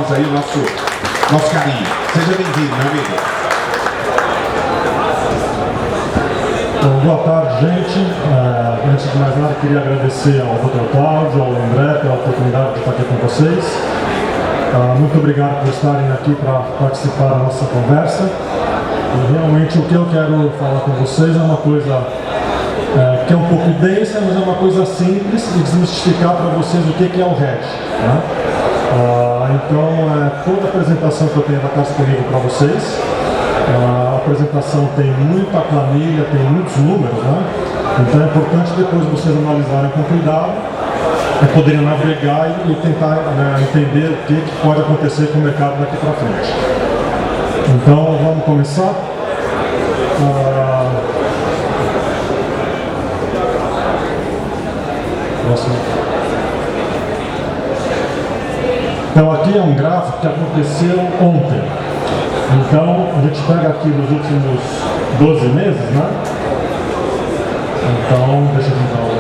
palmas aí o nosso carinho. Seja bem-vindo, meu amigo. Bom, boa tarde, gente. Antes de mais nada, queria agradecer ao Dr. Cláudio, ao André, pela oportunidade de estar aqui com vocês. Muito obrigado por estarem aqui para participar da nossa conversa. E realmente o que eu quero falar com vocês é uma coisa que é um pouco densa, mas é uma coisa simples e desmistificar para vocês o que é o hedge. Né? Então, toda a apresentação que eu tenho vai estar disponível para vocês. A apresentação tem muita planilha, tem muitos números, né? Então é importante depois vocês analisarem com cuidado, poderem navegar e tentar entender o que pode acontecer com o mercado daqui para frente. Então vamos começar. Então aqui é um gráfico que aconteceu ontem. Então a gente pega aqui nos últimos 12 meses, né? Então, deixa eu tentar outro.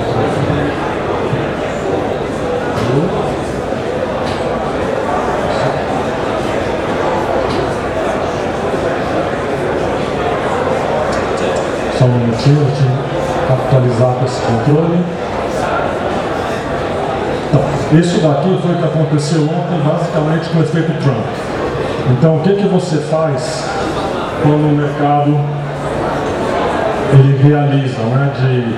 Só um minutinho, deixa eu atualizar com esse controle. Então, isso daqui foi o que aconteceu ontem, basicamente com o efeito Trump. Então, o que você faz quando o mercado ele realiza, né, de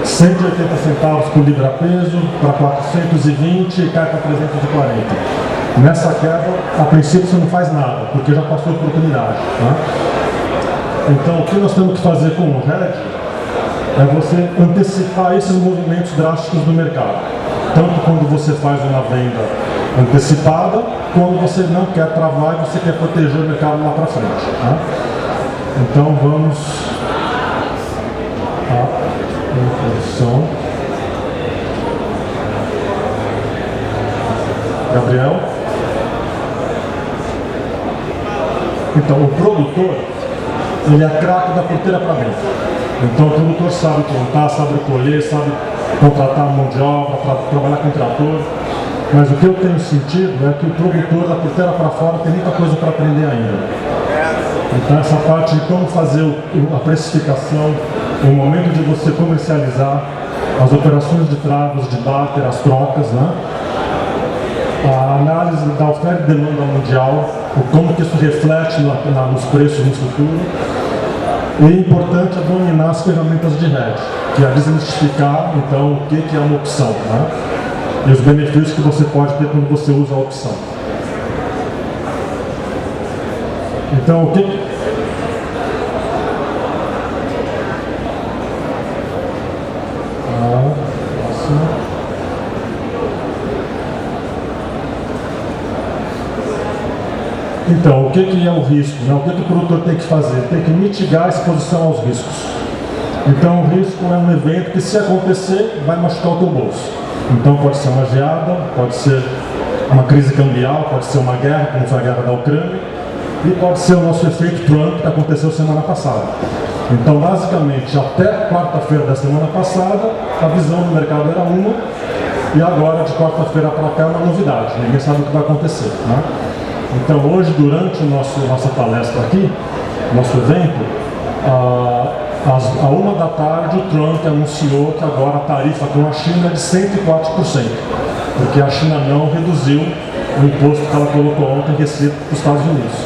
180 centavos por libra-peso para 420 e cai para 340? Nessa queda, a princípio você não faz nada, porque já passou a oportunidade. Né? Então, o que nós temos que fazer com o hedge é você antecipar esses movimentos drásticos do mercado. Tanto quando você faz uma venda antecipada, quando você não quer travar e você quer proteger o mercado lá para frente. Tá? Então vamos à introdução. Gabriel. Então o produtor, ele é craque da porteira para dentro. Então o produtor sabe plantar, sabe colher, sabe contratar mão de obra, trabalhar com trator. Mas o que eu tenho sentido é que o produtor da porteira para fora tem muita coisa para aprender ainda. Então essa parte de como fazer a precificação, o momento de você comercializar, as operações de travos, de barter, as trocas, né? A análise da oferta e demanda mundial, como que isso reflete nos preços no futuro. E é importante dominar as ferramentas de hedge, que é desmistificar então o que é uma opção, né? E os benefícios que você pode ter quando você usa a opção. Então, o que... Então, o que é o risco? Né? O que o produtor tem que fazer? Tem que mitigar a exposição aos riscos. Então, o risco é um evento que, se acontecer, vai machucar o teu bolso. Então pode ser uma geada, pode ser uma crise cambial, pode ser uma guerra, como foi a guerra da Ucrânia, e pode ser o nosso efeito Trump, que aconteceu semana passada. Então, basicamente, até quarta-feira da semana passada, a visão do mercado era uma, e agora, de quarta-feira para cá, é uma novidade. Ninguém sabe o que vai acontecer. Né? Então, hoje, durante nossa palestra aqui, nosso evento, à 1 da tarde, o Trump anunciou que agora a tarifa com a China é de 104%, porque a China não reduziu o imposto que ela colocou ontem recebido para os Estados Unidos.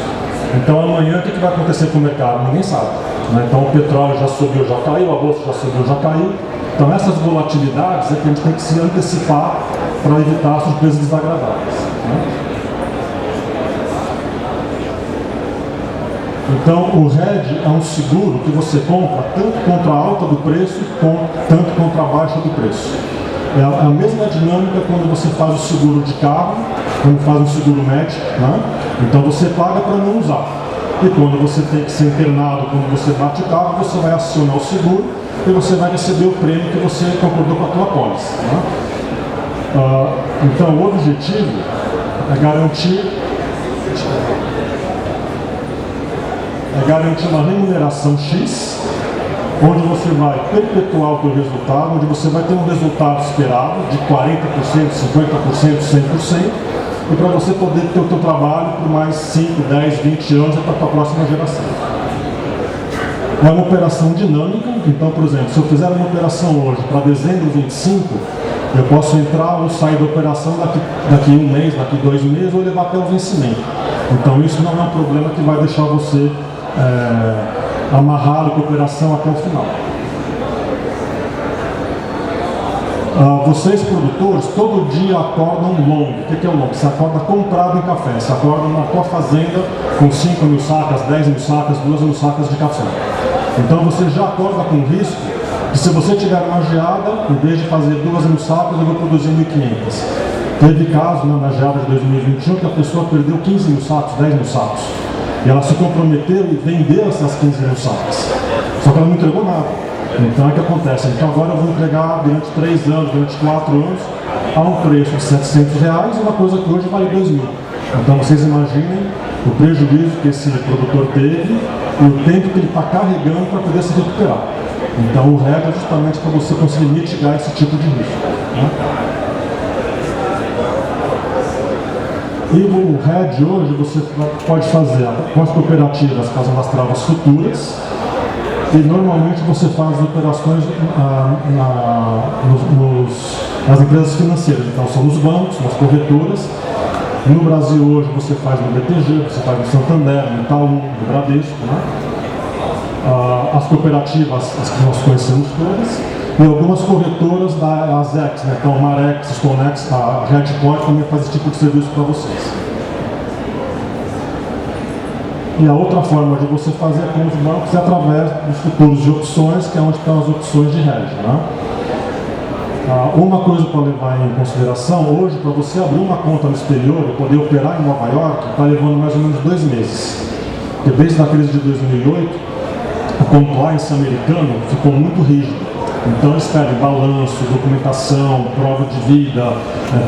Então amanhã o que vai acontecer com o mercado? Ninguém sabe. Né? Então o petróleo já subiu, já caiu, a bolsa já subiu, já caiu. Então essas volatilidades é que a gente tem que se antecipar para evitar surpresas desagradáveis. Né? Então o hedge é um seguro que você compra tanto contra a alta do preço, tanto contra a baixa do preço. É a mesma dinâmica quando você faz o seguro de carro, quando faz um seguro médico, né? Então você paga para não usar. E quando você tem que ser internado, quando você bate o carro, você vai acionar o seguro e você vai receber o prêmio que você concordou com a tua pólice. Né? Então o objetivo é garantir uma remuneração X, onde você vai perpetuar o teu resultado, onde você vai ter um resultado esperado de 40%, 50%, 100%, e para você poder ter o teu trabalho por mais 5, 10, 20 anos para a tua próxima geração. É uma operação dinâmica, então, por exemplo, se eu fizer uma operação hoje para dezembro 25, eu posso entrar ou sair da operação daqui 1 mês, daqui 2 meses, ou levar até o vencimento. Então isso não é um problema que vai deixar você amarrado com a operação até o final. Vocês produtores, todo dia acordam long. O que é o long? Você acorda comprado em café, você acorda na tua fazenda com 5 mil sacas, 10 mil sacas, 2 mil sacas de café. Então você já acorda com risco que se você tiver uma geada, em vez de fazer 2 mil sacas, eu vou produzir 1.500. Teve caso na geada de 2021 que a pessoa perdeu 15 mil sacos, 10 mil sacos. E ela se comprometeu e vendeu essas 15 mil sacas. Só que ela não entregou nada. Então é o que acontece. Então agora eu vou entregar durante 3 anos, durante 4 anos, a um preço de R$700, uma coisa que hoje vale 2 mil. Então vocês imaginem o prejuízo que esse produtor teve e o tempo que ele está carregando para poder se recuperar. Então o RED é justamente para você conseguir mitigar esse tipo de risco. Né? E o RED hoje você pode fazer com as cooperativas, fazendo as travas futuras, e normalmente você faz operações nas empresas financeiras, então são nos bancos, nas corretoras. No Brasil hoje você faz no BTG, você faz no Santander, no Itaú, no Bradesco, né? As cooperativas, as que nós conhecemos todas, e algumas corretoras da ASEX, né? Então a Marex, a Stonex, a Redpoint também faz esse tipo de serviço para vocês. E a outra forma de você fazer com os bancos é através dos futuros de opções, que é onde estão as opções de hedge. Né? Uma coisa para levar em consideração, hoje, para você abrir uma conta no exterior e poder operar em Nova York, está levando mais ou menos 2 meses. Porque desde a crise de 2008, o compliance americano ficou muito rígido. Então eles pedem balanço, documentação, prova de vida,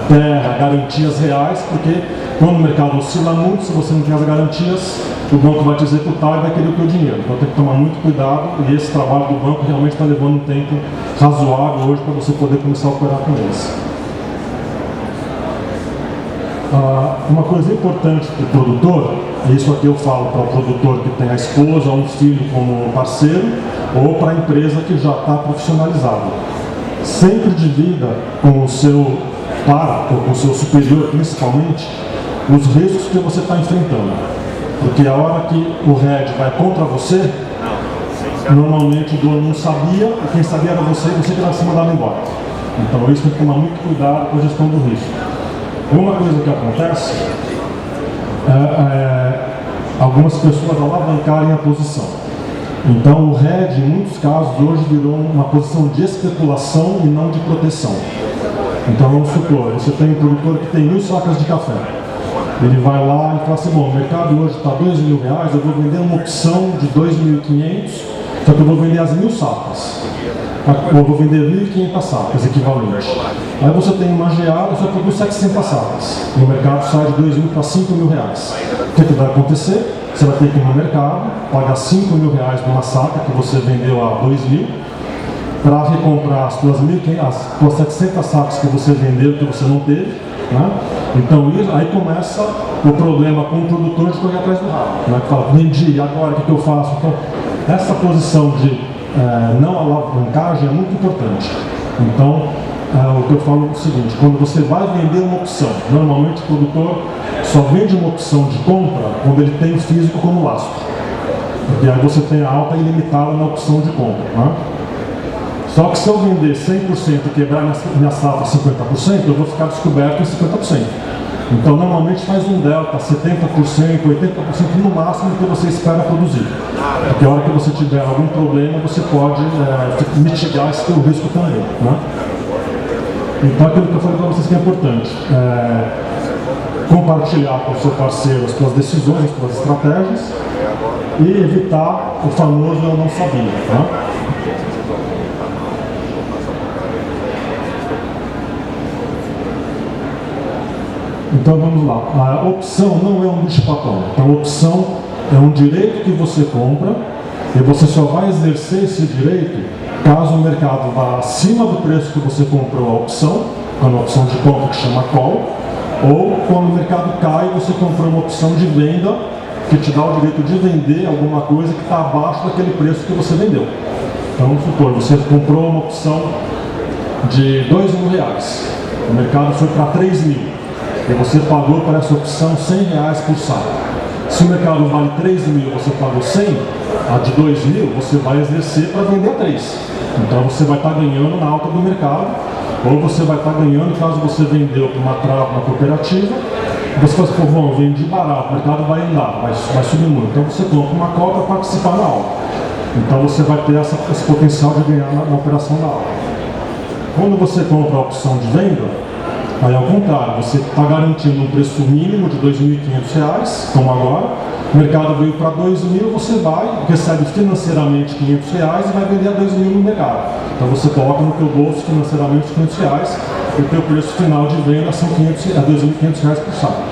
terra, garantias reais, porque quando o mercado oscila muito, se você não tem as garantias, o banco vai te executar e vai querer o teu dinheiro. Então tem que tomar muito cuidado e esse trabalho do banco realmente está levando um tempo razoável hoje para você poder começar a operar com eles. Uma coisa importante para o produtor, e isso aqui eu falo para o produtor que tem a esposa ou um filho como parceiro, ou para a empresa que já está profissionalizada. Sempre divida com o seu par, ou com o seu superior principalmente, os riscos que você está enfrentando. Porque a hora que o RED vai contra você, normalmente o dono não sabia, e quem sabia era você, e você que vai ser mandado embora. Então isso tem que tomar muito cuidado com a gestão do risco. Uma coisa que acontece algumas pessoas alavancarem a posição. Então o RED, em muitos casos, hoje virou uma posição de especulação e não de proteção. Então vamos supor, você tem um produtor que tem 1.000 sacas de café. Ele vai lá e fala assim, bom, o mercado hoje está R$2.000, eu vou vender uma opção de 2.500, só que eu vou vender as 1.000 sacas. Eu vou vender 1.500 sacas equivalente. Aí você tem uma geada, você produz 700 sacas. E o mercado sai de 2.000 para R$5.000. O que vai acontecer? Você vai ter que ir no mercado, pagar R$5.000 numa saca que você vendeu a 2.000, para recomprar as tuas 700 sacas que você vendeu que você não teve. Né? Então aí começa o problema com o produtor de correr atrás do rabo. Né? Que fala, vendi, agora o que eu faço? Então, essa posição de não alavancagem é muito importante. Então, o que eu falo é o seguinte, quando você vai vender uma opção, normalmente o produtor só vende uma opção de compra quando ele tem o físico como lastro. Porque aí você tem a alta ilimitada na opção de compra. Né? Só que se eu vender 100% e quebrar minha safra 50%, eu vou ficar descoberto em 50%. Então, normalmente faz um delta 70%, 80% no máximo que você espera produzir. Porque a hora que você tiver algum problema, você pode mitigar esse seu risco também. Né? Então, aquilo que eu falei para vocês que é importante. Compartilhar com o seu parceiro as suas decisões, as suas estratégias e evitar o famoso eu não sabia. Né? Então vamos lá, a opção não é um bicho-papão. Então a opção é um direito que você compra e você só vai exercer esse direito caso o mercado vá acima do preço que você comprou a opção, é uma opção de compra que chama call, Ou quando o mercado cai, você comprou uma opção de venda que te dá o direito de vender alguma coisa que está abaixo daquele preço que você vendeu. Então, vamos supor, você comprou uma opção de R$2.000, o mercado foi para 3.000 e você pagou para essa opção R$100 por saco. Se o mercado vale 3.000 e você pagou 100, a de 2.000 você vai exercer para vender a 3. Então você vai estar ganhando na alta do mercado, ou você vai estar ganhando caso você vendeu para uma trava, uma cooperativa. Você fala assim, bom, eu vendi barato, o mercado vai andar, vai subir muito. Então você compra uma cota para participar na alta. Então você vai ter esse potencial de ganhar na operação da alta. Quando você compra a opção de venda, aí ao contrário, você está garantindo um preço mínimo de R$2.500, como agora. O mercado veio para 2.000, você vai, recebe financeiramente R$500 e vai vender a 2.000 no mercado. Então você coloca no teu bolso financeiramente R$500 e o teu preço final de venda são R$2.500 por saco.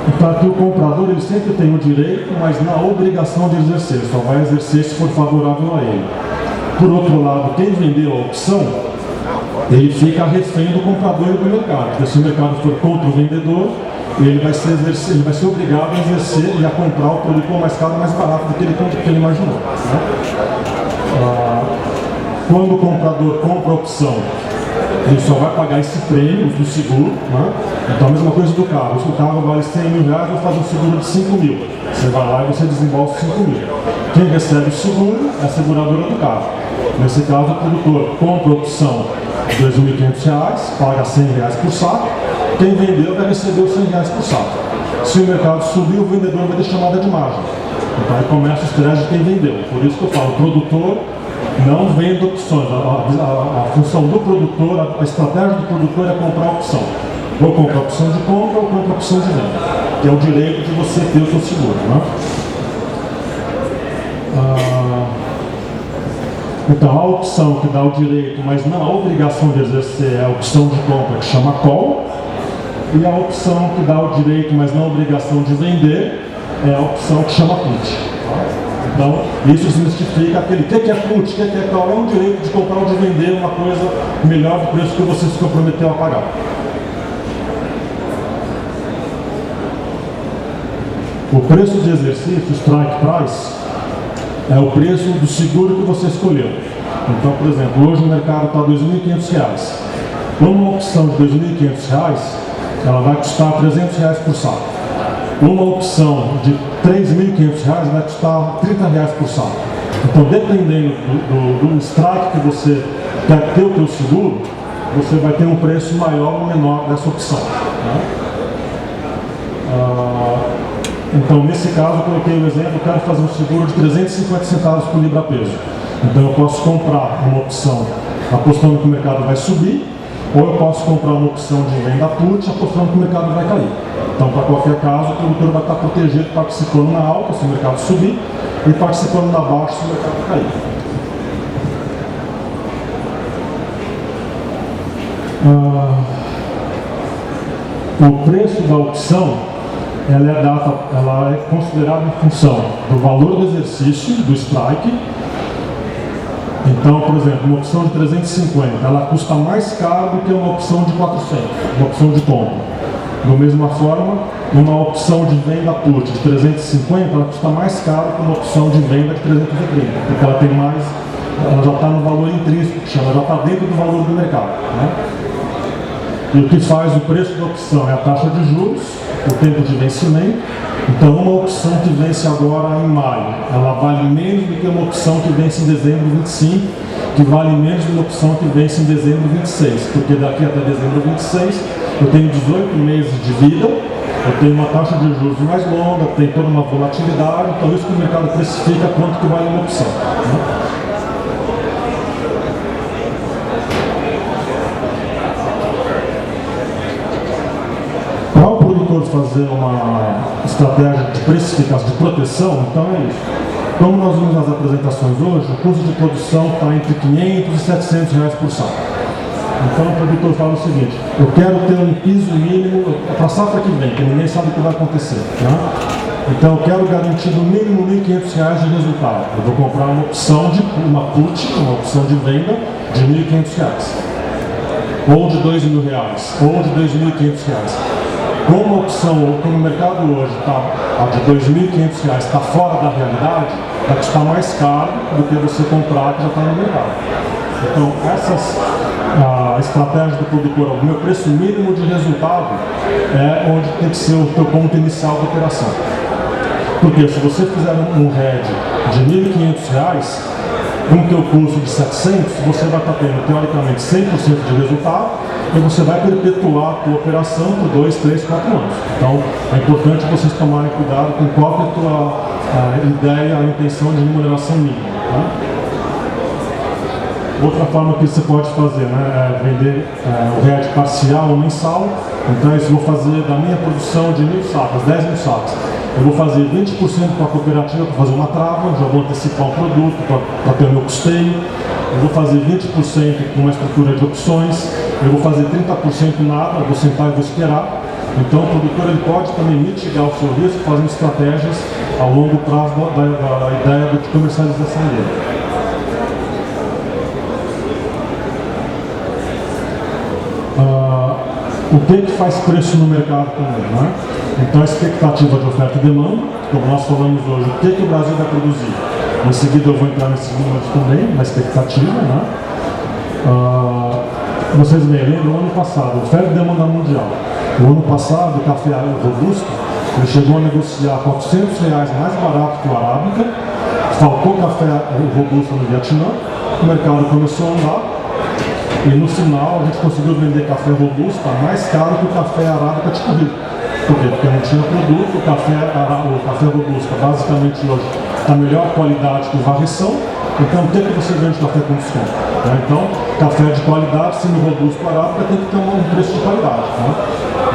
Então aqui o comprador ele sempre tem o direito, mas não a obrigação de exercer, só vai exercer se for favorável a ele. Por outro lado, quem vendeu a opção, ele fica refém do comprador e do mercado. Porque se o mercado for contra o vendedor, ele vai ser obrigado a exercer e a comprar o produto mais caro, mais barato do que ele imaginou. Né? Quando o comprador compra a opção, ele só vai pagar esse prêmio do seguro. Né? Então a mesma coisa do carro. Se o carro vale R$100.000, vai fazer um seguro de 5.000. Você vai lá e você desembolsa 5.000. Quem recebe o seguro é a seguradora do carro. Nesse caso, o produtor compra a opção de R$2.500, paga R$100 por saco. Quem vendeu vai receber os R$100 por saco. Se o mercado subir, o vendedor vai ter chamada de margem. Então aí começa o estresse de quem vendeu. Por isso que eu falo, o produtor não vende opções. A função do produtor, a estratégia do produtor é comprar a opção. Ou compra a opção de compra ou compra a opção de venda, que é o direito de você ter o seu seguro. Né? Então, a opção que dá o direito, mas não a obrigação de exercer, é a opção de compra, que chama call. E a opção que dá o direito, mas não a obrigação de vender, é a opção que chama put. Então, isso significa aquele que é put, que é call, é um direito de comprar ou de vender uma coisa melhor do preço que você se comprometeu a pagar. O preço de exercício, strike price, é o preço do seguro que você escolheu. Então, por exemplo, hoje o mercado está R$2.500. Uma opção de R$2.500, ela vai custar R$300 por saco. Uma opção de R$3.500 vai custar R$30 por saco. Então, dependendo do strike que você quer ter o teu seguro, você vai ter um preço maior ou menor dessa opção. Né? Então, nesse caso, eu coloquei o exemplo, eu quero fazer um seguro de 350 centavos por libra-peso. Então, eu posso comprar uma opção apostando que o mercado vai subir, ou eu posso comprar uma opção de venda put apostando que o mercado vai cair. Então, para qualquer caso, o produtor vai estar protegido participando na alta, se o mercado subir, e participando na baixa, se o mercado cair. O preço da opção ela é considerada em função do valor do exercício, do strike. Então, por exemplo, uma opção de 350, ela custa mais caro do que uma opção de 400, uma opção de compra. Da mesma forma, uma opção de venda put de 350, ela custa mais caro que uma opção de venda de 330, porque ela tem mais, ela já está no valor intrínseco, que chama, já está dentro do valor do mercado. Né? E o que faz o preço da opção é a taxa de juros, o tempo de vencimento. Então, uma opção que vence agora em maio, ela vale menos do que uma opção que vence em dezembro 25, que vale menos do que uma opção que vence em dezembro 26, porque daqui até dezembro 26 eu tenho 18 meses de vida, eu tenho uma taxa de juros mais longa, tem toda uma volatilidade, então isso que o mercado precifica quanto que vale uma opção. Né? Para o produtor fazer uma estratégia de precificação, de proteção, então é isso. Como nós vimos nas apresentações hoje, o custo de produção está entre R$500 e R$700 por saco. Então o produtor fala o seguinte, eu quero ter um piso mínimo para a safra que vem, que ninguém sabe o que vai acontecer. Né? Então eu quero garantir no mínimo R$1.500 de resultado. Eu vou comprar uma opção de uma put, uma opção de venda, de R$ 1.500, ou de R$ 2.000, ou de R$ 2.500. Como a opção, como o mercado hoje está a de R$ 2.500 está fora da realidade, vai custar mais caro do que você comprar que já está no mercado. Então, essas estratégias do produtor, o meu preço mínimo de resultado é onde tem que ser o teu ponto inicial da operação. Porque se você fizer um hedge de R$ 1.500, com o teu custo de 700, você vai estar tendo, teoricamente, 100% de resultado e você vai perpetuar a tua operação por 2, 3, 4 anos. Então, é importante vocês tomarem cuidado com qual que é a tua ideia, a intenção de remuneração mínima. Tá? Outra forma que você pode fazer, né, é vender o hedge parcial ou mensal. Então, eu vou fazer da minha produção de 1.000 sacas, 10.000 sacas. Eu vou fazer 20% para a cooperativa para fazer uma trava, já vou antecipar um produto para ter o meu custeio. Eu vou fazer 20% com uma estrutura de opções. Eu vou fazer 30% nada, vou sentar e vou esperar. Então o produtor ele pode também mitigar o seu risco fazendo estratégias ao longo prazo da ideia de comercialização dele. O que faz preço no mercado também, né? Então a expectativa de oferta e demanda, como nós falamos hoje, o que o Brasil vai produzir. Em seguida eu vou entrar nesses números também, na expectativa, né? Vocês lembram, no ano passado, oferta e demanda mundial. No ano passado, o café robusto, ele chegou a negociar R$ 400 mais barato que o arábica, faltou café robusto no Vietnã, o mercado começou a andar, e no final a gente conseguiu vender café robusto mais caro que o café arábica de corrida. Por quê? Porque não tinha produto, o café robusto basicamente hoje está melhor qualidade que o varrição, então tem que você vende café com desconto. Né? Então, café de qualidade, sendo robusto arábica, tem que ter um preço de qualidade. Né?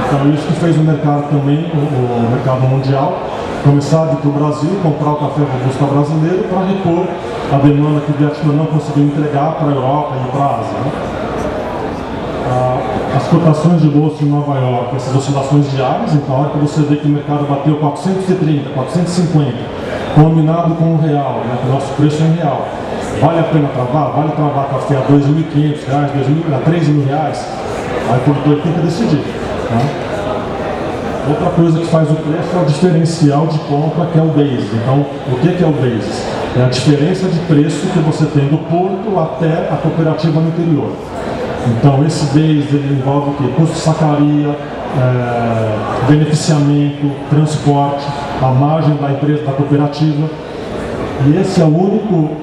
Então, isso que fez o mercado também, o mercado mundial, começar a vir para o Brasil, comprar o café robusto brasileiro para repor a demanda que o Vietnã não conseguiu entregar para a Europa e para a Ásia. Né? As cotações de bolsa em Nova York, essas oscilações diárias, então a hora que você vê que o mercado bateu 430, 450, combinado com o real, né, que o nosso preço é em real, vale a pena travar? Vale travar café a R$ 2.500, a R$ 3.000? Aí o produtor tem que decidir. Né? Outra coisa que faz o preço é o diferencial de compra, que é o base. Então, o que é o base? É a diferença de preço que você tem do porto até a cooperativa no interior. Então, esse base ele envolve o quê? Custo de sacaria, beneficiamento, transporte, a margem da empresa, da cooperativa. E esse é o único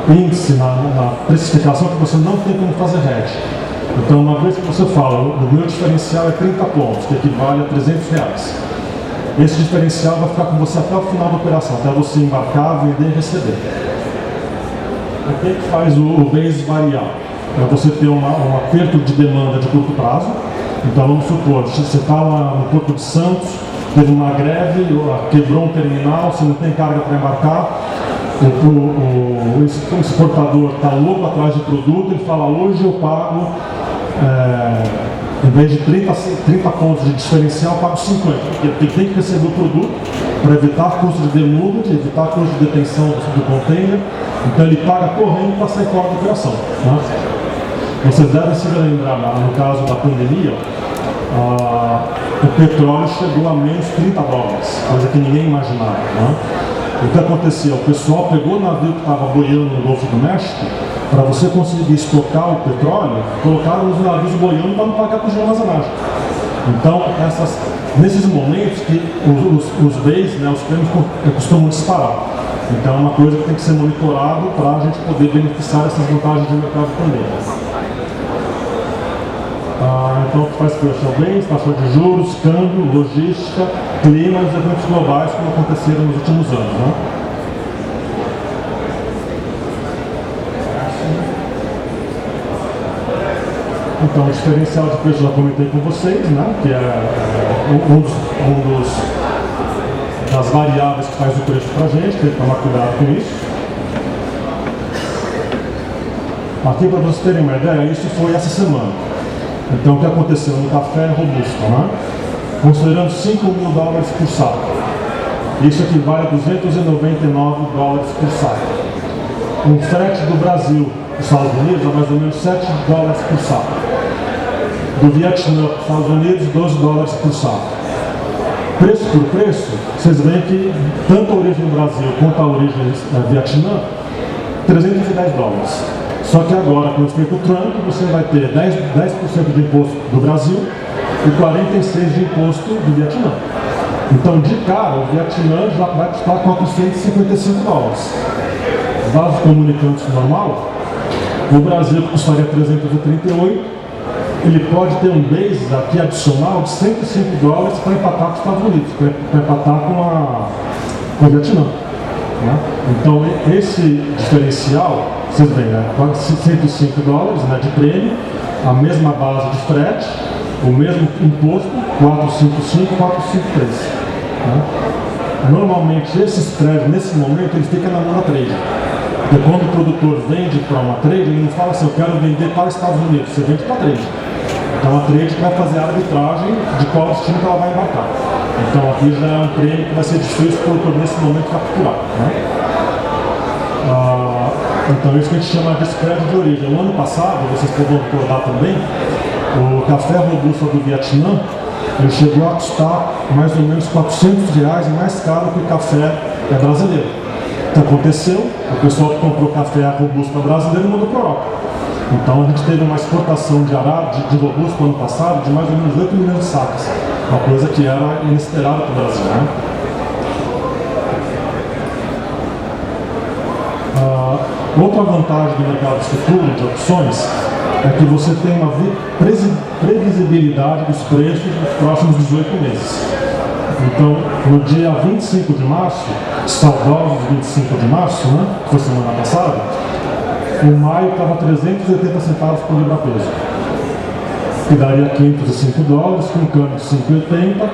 índice na precificação que você não tem como fazer hedge. Então, uma vez que você fala, o meu diferencial é 30 pontos, que equivale a R$ 300. Esse diferencial vai ficar com você até o final da operação, até você embarcar, vender e receber. O que faz o base variar? É você ter um aperto de demanda de curto prazo. Então, vamos supor, você está lá no Porto de Santos, teve uma greve, quebrou um terminal, você não tem carga para embarcar, o exportador está louco atrás de produto, ele fala, hoje eu pago, em vez de 30 pontos de diferencial, eu pago 50, porque ele tem que receber o produto para evitar custo de demurge, evitar custo de detenção do container, então ele paga correndo para sair fora da operação. Né? Vocês devem se lembrar, no caso da pandemia, o petróleo chegou a menos $30, coisa que ninguém imaginava. Né? O que aconteceu? O pessoal pegou o navio que estava boiando no Golfo do México, para você conseguir estocar o petróleo, colocaram os navios boiando para não pagar para o armazenagem. Então, nesses momentos que os bens, né, os prêmios costumam disparar. Então, é uma coisa que tem que ser monitorado para a gente poder beneficiar dessas vantagens de mercado também. Então, o que faz preço é o bens, taxa de juros, câmbio, logística, clima e os eventos globais como aconteceram nos últimos anos. Né? Então, o diferencial de preço eu já comentei com vocês, né? Que é das variáveis que faz o preço para a gente, tem que tomar cuidado com isso. Aqui, para vocês terem uma ideia, isso foi essa semana. Então, o que aconteceu no café robusto, né? Considerando $5.000 por saco. Isso equivale a $299 por saco. O frete do Brasil para os Estados Unidos é mais ou menos $7 por saco. Do Vietnã para os Estados Unidos, $12 por saco. Preço por preço, vocês veem que tanto a origem do Brasil quanto a origem Vietnã, $310. Só que agora, com o efeito Trump, você vai ter 10% de imposto do Brasil e 46% de imposto do Vietnã. Então, de cara, o Vietnã já vai custar $455. Vasos comunicantes normal, o Brasil custaria $338. Ele pode ter um base aqui adicional de $105 para empatar com os Estados Unidos, para empatar com a Vietnã. Né? Então, esse diferencial, vocês veem, né? $105, né, de prêmio, a mesma base de frete, o mesmo imposto, 455, 453. Né? Normalmente, esse spread, nesse momento, ele fica na mão da trade. Porque quando o produtor vende para uma trade, ele não fala assim, eu quero vender para os Estados Unidos, você vende para a trade. Então a trade vai fazer a arbitragem de qual destino que ela vai embarcar. Então aqui já é um prêmio que vai ser difícil para o produtor nesse momento capturar. Né? Então isso que a gente chama de spread de origem. No ano passado, vocês podem recordar também, o café robusto do Vietnã, ele chegou a custar mais ou menos R$400 mais caro que o café brasileiro. O que aconteceu? O pessoal que comprou café robusto brasileiro mandou para a Europa. Então a gente teve uma exportação de robusto no ano passado de mais ou menos 8 milhões de sacos. Uma coisa que era inesperada para o Brasil. Né? Outra vantagem do mercado futuro de opções é que você tem uma previsibilidade dos preços nos próximos 18 meses. Então, no dia 25 de março, saudosos 25 de março, né, que foi semana passada, o maio estava 380 centavos por libra-peso, que daria $505, com um câmbio de 5,80,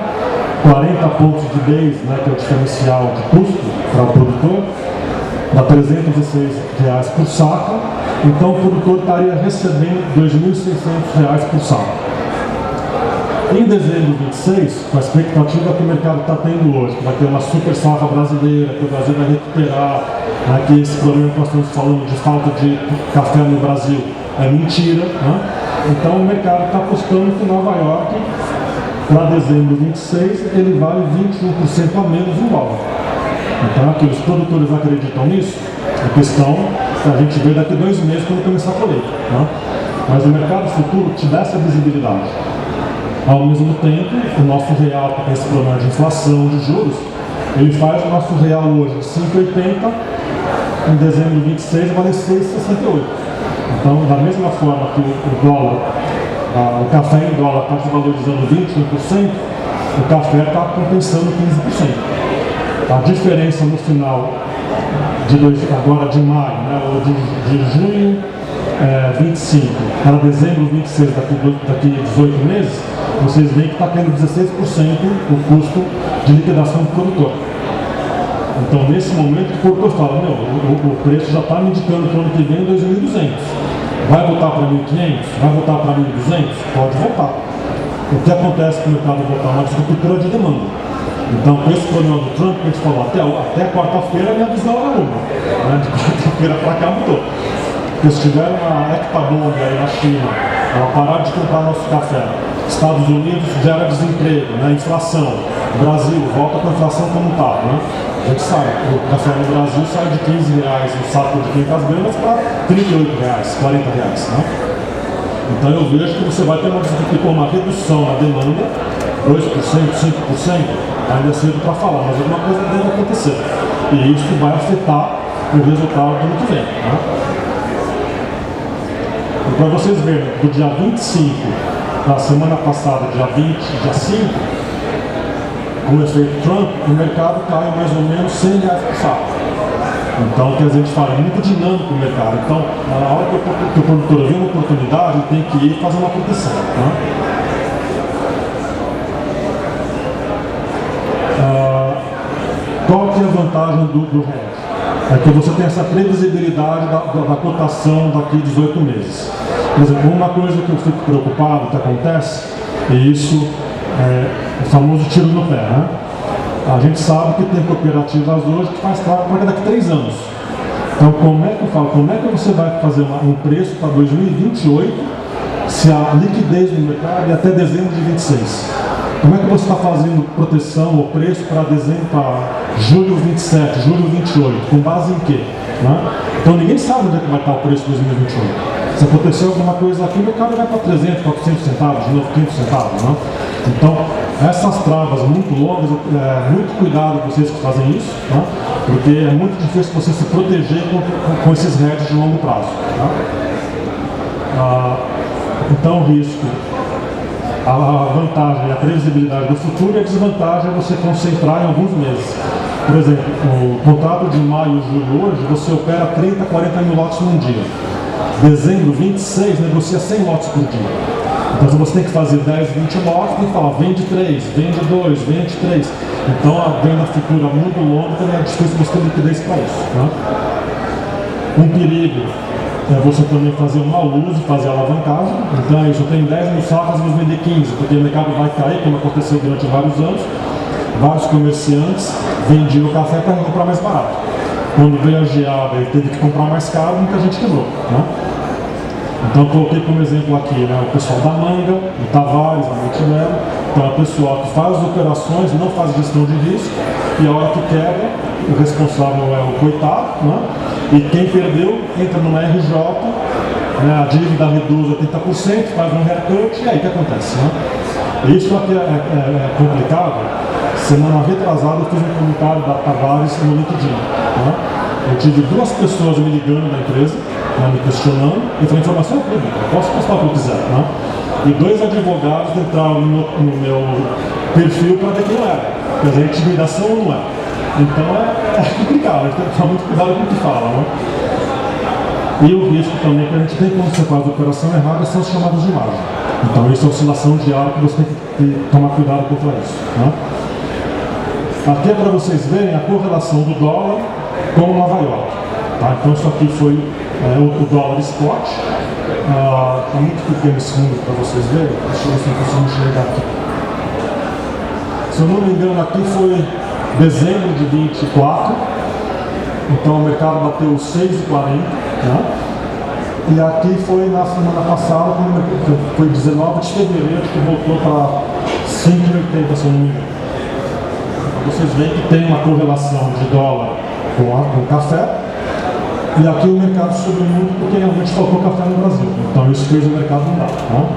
40 pontos de base, né, que é o diferencial de custo para o produtor, dá R$306 por saca, então o produtor estaria recebendo R$2.600 por saca. Em dezembro de 26, com a expectativa que o mercado está tendo hoje, que vai ter uma super safra brasileira, que o Brasil vai recuperar, né, que esse problema que nós estamos falando de falta de café no Brasil é mentira, né? Então o mercado está apostando que Nova York, para dezembro de 26, ele vale 21% a menos no dólar. Então aqui os produtores acreditam nisso, a questão que a gente vê daqui a 2 meses quando começar a colheita. Né? Mas o mercado futuro te dá essa visibilidade. Ao mesmo tempo, o nosso real, que tem esse problema de inflação, de juros, ele faz o nosso real hoje de 5,80, em dezembro de 26 vale 6,68. Então, da mesma forma que o dólar, o café em dólar está se valorizando 21%, o café está compensando 15%. A diferença no final agora de maio, né, ou de junho 25 para dezembro 26, daqui 18 meses, vocês veem que está tendo 16% o custo de liquidação do produtor. Então, nesse momento, o produtor fala, o preço já está me indicando para o ano que vem 2.200. Vai voltar para 1.500? Vai voltar para 1.200? Pode voltar. O que acontece com o mercado voltar? Uma estrutura de demanda. Então, com esse problema do Trump, que a gente falou, até quarta-feira, a minha visão era uma. Né? De quarta-feira para cá mudou. Porque se tiver uma hectabomba aí na China, ela parar de comprar nosso café, Estados Unidos gera desemprego, né? Inflação, Brasil volta com a inflação como está. Né? A gente sabe, o café no Brasil sai de R$15 um saco de 500 gramas para R$38, R$40. Né? Então eu vejo que você vai ter uma redução na demanda, 2%, 5%, ainda é cedo para falar, mas alguma coisa deve acontecer. E isso vai afetar o resultado do ano que vem. Né? E para vocês verem, do dia 25 da semana passada, dia 20, dia 5, com o efeito Trump, o mercado cai mais ou menos R$100 por saco. Então, quer dizer, a gente fala, é muito dinâmico o mercado. Então, na hora que o produtor vê uma oportunidade, ele tem que ir fazer uma proteção. Né? Qual que é a vantagem do hedge? É que você tem essa previsibilidade da cotação daqui a 18 meses. Por exemplo, uma coisa que eu fico preocupado que acontece, e isso é o famoso tiro no pé, né? A gente sabe que tem cooperativas hoje que faz fraco para daqui a 3 anos. Então, como é que eu falo? Como é que você vai fazer um preço para 2028 se a liquidez no mercado é até dezembro de 26? Como é que você está fazendo proteção ou preço para dezembro, para julho 27, julho 28? Com base em quê? Né? Então, ninguém sabe onde é que vai estar o preço de 2028. Se acontecer alguma coisa aqui, o mercado vai para 300, 400 centavos, de novo 500 centavos. Né? Então, essas travas muito longas, muito cuidado com vocês que fazem isso, né? Porque é muito difícil você se proteger com esses hedges de longo prazo. Tá? Então, o risco, a vantagem é a previsibilidade do futuro e a desvantagem é você concentrar em alguns meses. Por exemplo, o contrato de maio e julho hoje, você opera 30, 40 mil lotes num dia. Dezembro 26, negocia 100 lotes por dia. Então, se você tem que fazer 10, 20 lotes, tem que falar, vende 3, vende 2, vende 3. Então, a venda futura muito longa, também é difícil você ter liquidez para isso. Né? Um perigo é você também fazer uma uso, fazer alavancagem. Então, é isso, eu tenho 10 mil sacas, vou vender 15, porque o mercado vai cair, como aconteceu durante vários anos. Vários comerciantes vendiam o café para comprar mais barato. Quando veio a geada e teve que comprar mais caro, muita gente quebrou. Né? Então, eu coloquei como exemplo aqui, né, o pessoal da Manga, do Tavares, da Multimero. Então, é o pessoal que faz as operações, não faz gestão de risco, e a hora que quebra, o responsável é o coitado, né? E quem perdeu entra numa RJ, né, a dívida reduz a 30%, faz um haircut, e aí o que acontece? Né? Isso aqui é complicado. Semana retrasada eu fiz um comentário da Tavares no LinkedIn. Né? Eu tive 2 pessoas me ligando da empresa, né, me questionando, e falei, informação é pública, eu posso postar o que eu quiser. Né? E 2 advogados entraram no meu perfil para ver quem eu era. Quer dizer, intimidação ou não é. Então é complicado, a gente tem que tomar muito cuidado com o que fala. Né? E o risco também que a gente tem quando você faz a operação errada são as chamadas de margem. Então isso é oscilação diária que você tem que tomar cuidado contra isso. Né? Aqui é para vocês verem a correlação do dólar com Nova York. Tá? Então isso aqui foi o dólar spot. Está muito pequeno esse número para vocês verem. Deixa eu ver se eu consigo enxergar aqui. Se eu não me engano, aqui foi dezembro de 24. Então o mercado bateu 6,40. Né? E aqui foi na semana passada, foi 19 de fevereiro, que voltou para 5,80, se eu não me engano. Vocês veem que tem uma correlação de dólar com o café, e aqui o mercado subiu muito porque realmente faltou café no Brasil. Então isso fez o mercado mudar. Né?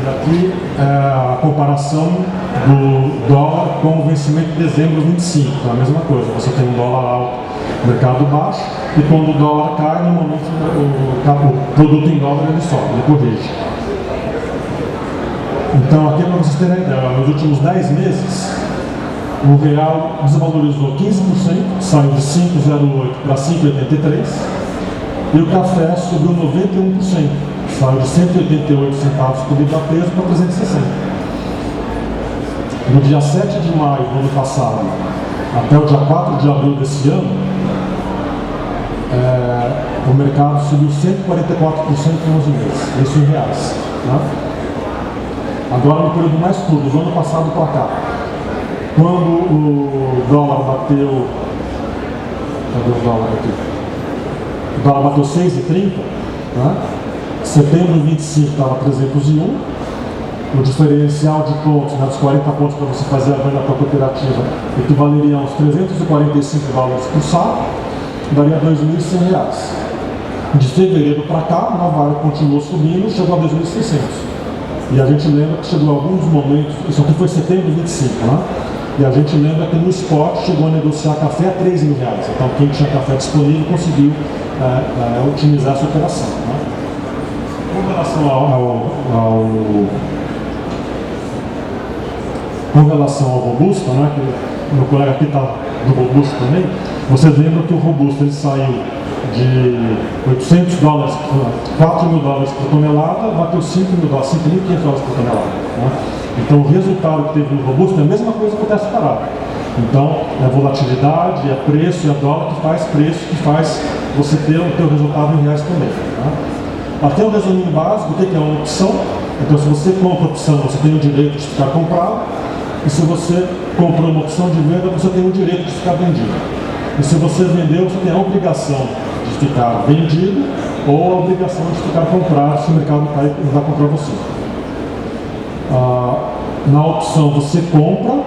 E aqui é a comparação do dólar com o vencimento de dezembro 25. Então é a mesma coisa, você tem um dólar alto, mercado baixo, e quando o dólar cai, normalmente o produto em dólar ele sobe, ele corrige. Então, aqui para vocês terem ideia, nos últimos 10 meses, o real desvalorizou 15%, saiu de 5,08 para 5,83, e o café subiu 91%, saiu de 188 centavos por libra peso para 360. No dia 7 de maio do ano passado, até o dia 4 de abril desse ano, o mercado subiu 144% em 11 meses, isso em reais. Né? Agora, no período mais curto, do ano passado para cá, quando o dólar bateu. Cadê o dólar aqui? O dólar bateu 6,30, né? Setembro 25 estava 301. O diferencial de pontos, né, dos 40 pontos para você fazer a venda para a cooperativa, equivaleria a uns $345 por saco, daria R$2.100. De fevereiro para cá, a Nova continuou subindo, chegou a 2.600. E a gente lembra que chegou a alguns momentos, isso aqui foi setembro 25, né? E a gente lembra que no spot chegou a negociar café a R$3.000. Então quem tinha café disponível conseguiu otimizar essa operação. Né? Com relação ao Robusta, né, que meu colega aqui está do Robusta também, vocês lembram que o Robusta ele saiu de $800, $4.000 por tonelada, bateu $5.500 por tonelada. Né? Então o resultado que teve no Robusta é a mesma coisa que acontece parado. Então é volatilidade, é preço, é dólar que faz preço, que faz você ter o teu resultado em reais também. Né? Aqui é um resuminho básico, o que é uma opção. Então se você compra opção, você tem o direito de ficar comprado. E se você comprou uma opção de venda, você tem o direito de ficar vendido. E se você vendeu, você tem a obrigação de ficar vendido ou a obrigação de ficar comprado se o mercado cai e não vai comprar você. Na opção você compra,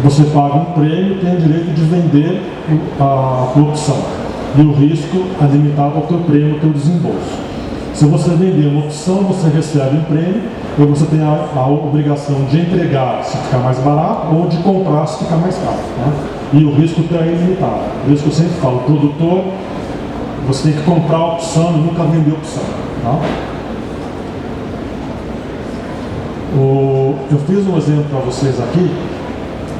você paga um prêmio e tem o direito de vender a tua opção. E o risco é limitado ao teu prêmio, ao teu desembolso. Se você vender uma opção, você recebe um prêmio, ou você tem a obrigação de entregar se ficar mais barato ou de comprar se ficar mais caro. Né? E o risco é ilimitado. Por isso que eu sempre falo, o produtor, você tem que comprar a opção e nunca vender a opção. Tá? Eu fiz um exemplo para vocês aqui,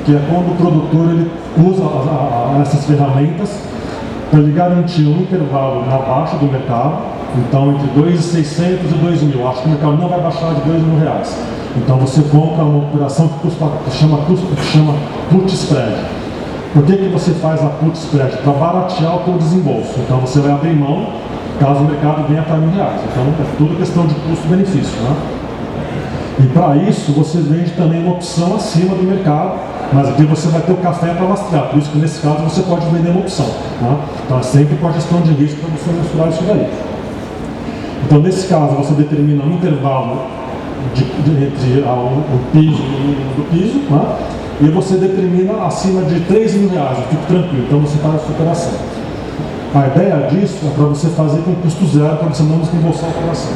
que é quando o produtor ele usa essas ferramentas para ele garantir um intervalo na baixa do mercado. Então, entre 2.600 e 2.000, acho que o mercado não vai baixar de R$2.000. Então, você compra uma operação que chama put spread. Por que você faz a put spread? Para baratear o teu desembolso. Então, você vai abrir mão caso o mercado venha para R$1.000. Então, é tudo questão de custo-benefício. Né? E para isso, você vende também uma opção acima do mercado, mas aqui você vai ter o café para lastrear. Por isso que, nesse caso, você pode vender uma opção. Né? Então, é sempre com a gestão de risco para você mensurar isso daí. Então, nesse caso, você determina um intervalo entre o piso e o mínimo do piso, né? E você determina acima de R$3.000, eu fico tranquilo, então você faz a sua operação. A ideia disso é para você fazer com custo zero, para você não desembolsar a operação.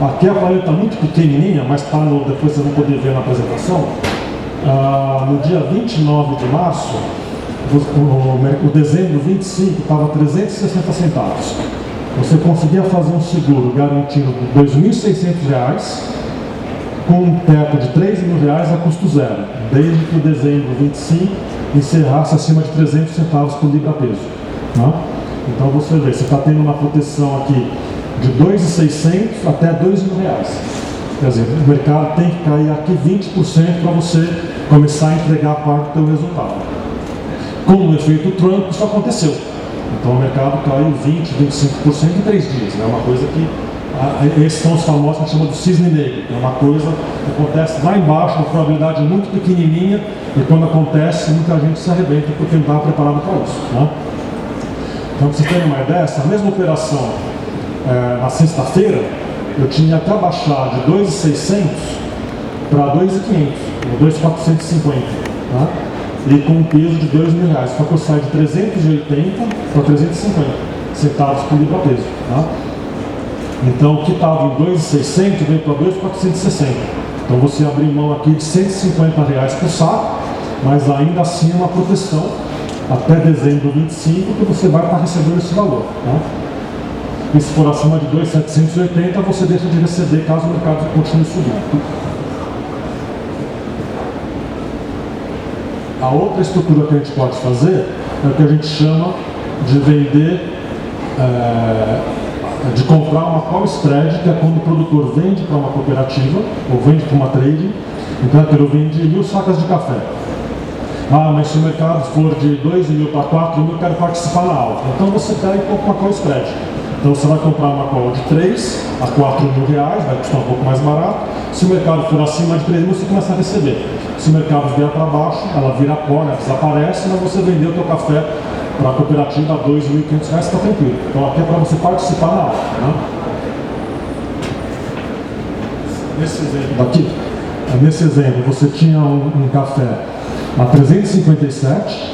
Aqui a planilha está muito pequenininha, mas depois vocês vão poder ver na apresentação. No dia 29 de março, o dezembro 25 estava 360 centavos. Você conseguia fazer um seguro garantindo R$2.600 com um teto de R$3.000 a custo zero, desde que o dezembro 25 encerrasse acima de 300 centavos por libra-peso. Né? Então você vê, você está tendo uma proteção aqui de R$2.600 até R$2.000. Quer dizer, o mercado tem que cair aqui 20% para você começar a entregar parte do seu resultado. Com o efeito Trump, isso aconteceu. Então o mercado caiu 20%, 25% em 3 dias. É uma coisa que, esses são os famosos que a gente chama de cisne negro. É uma coisa que acontece lá embaixo, uma probabilidade muito pequenininha, e quando acontece, muita gente se arrebenta porque não estava preparado para isso. Né? Então, para vocês terem uma ideia, essa mesma operação, na sexta-feira, eu tinha que abaixar de 2.600 para 2.500, ou 2.450. Né? E com um peso de R$2.000, só que eu saio de 380 para 350 centavos por libra-peso. Tá? Então, o que estava em 2.600 veio para 2.460. Então, você abriu mão aqui de R$150 por saco, mas ainda assim é uma proteção até dezembro 25 que você vai estar recebendo esse valor. Tá? E se for acima de 2.780, você deixa de receber caso o mercado continue subindo. A outra estrutura que a gente pode fazer é o que a gente chama de vender, de comprar uma call spread, que é quando o produtor vende para uma cooperativa ou vende para uma trading. Então, eu vendi 1.000 sacas de café. Mas se o mercado for de 2.000 para 4.000, eu quero participar na alta. Então, você pega e compra uma call spread. Então, você vai comprar uma call de 3 a R$4.000, vai custar um pouco mais barato. Se o mercado for acima de 3.000, você começa a receber. Se o mercado vier para baixo, ela vira pó, né, desaparece, mas você vendeu o teu café para a cooperativa a R$2.500, está tranquilo. Então aqui é para você participar na alta. Né? Nesse exemplo, você tinha um café a 357,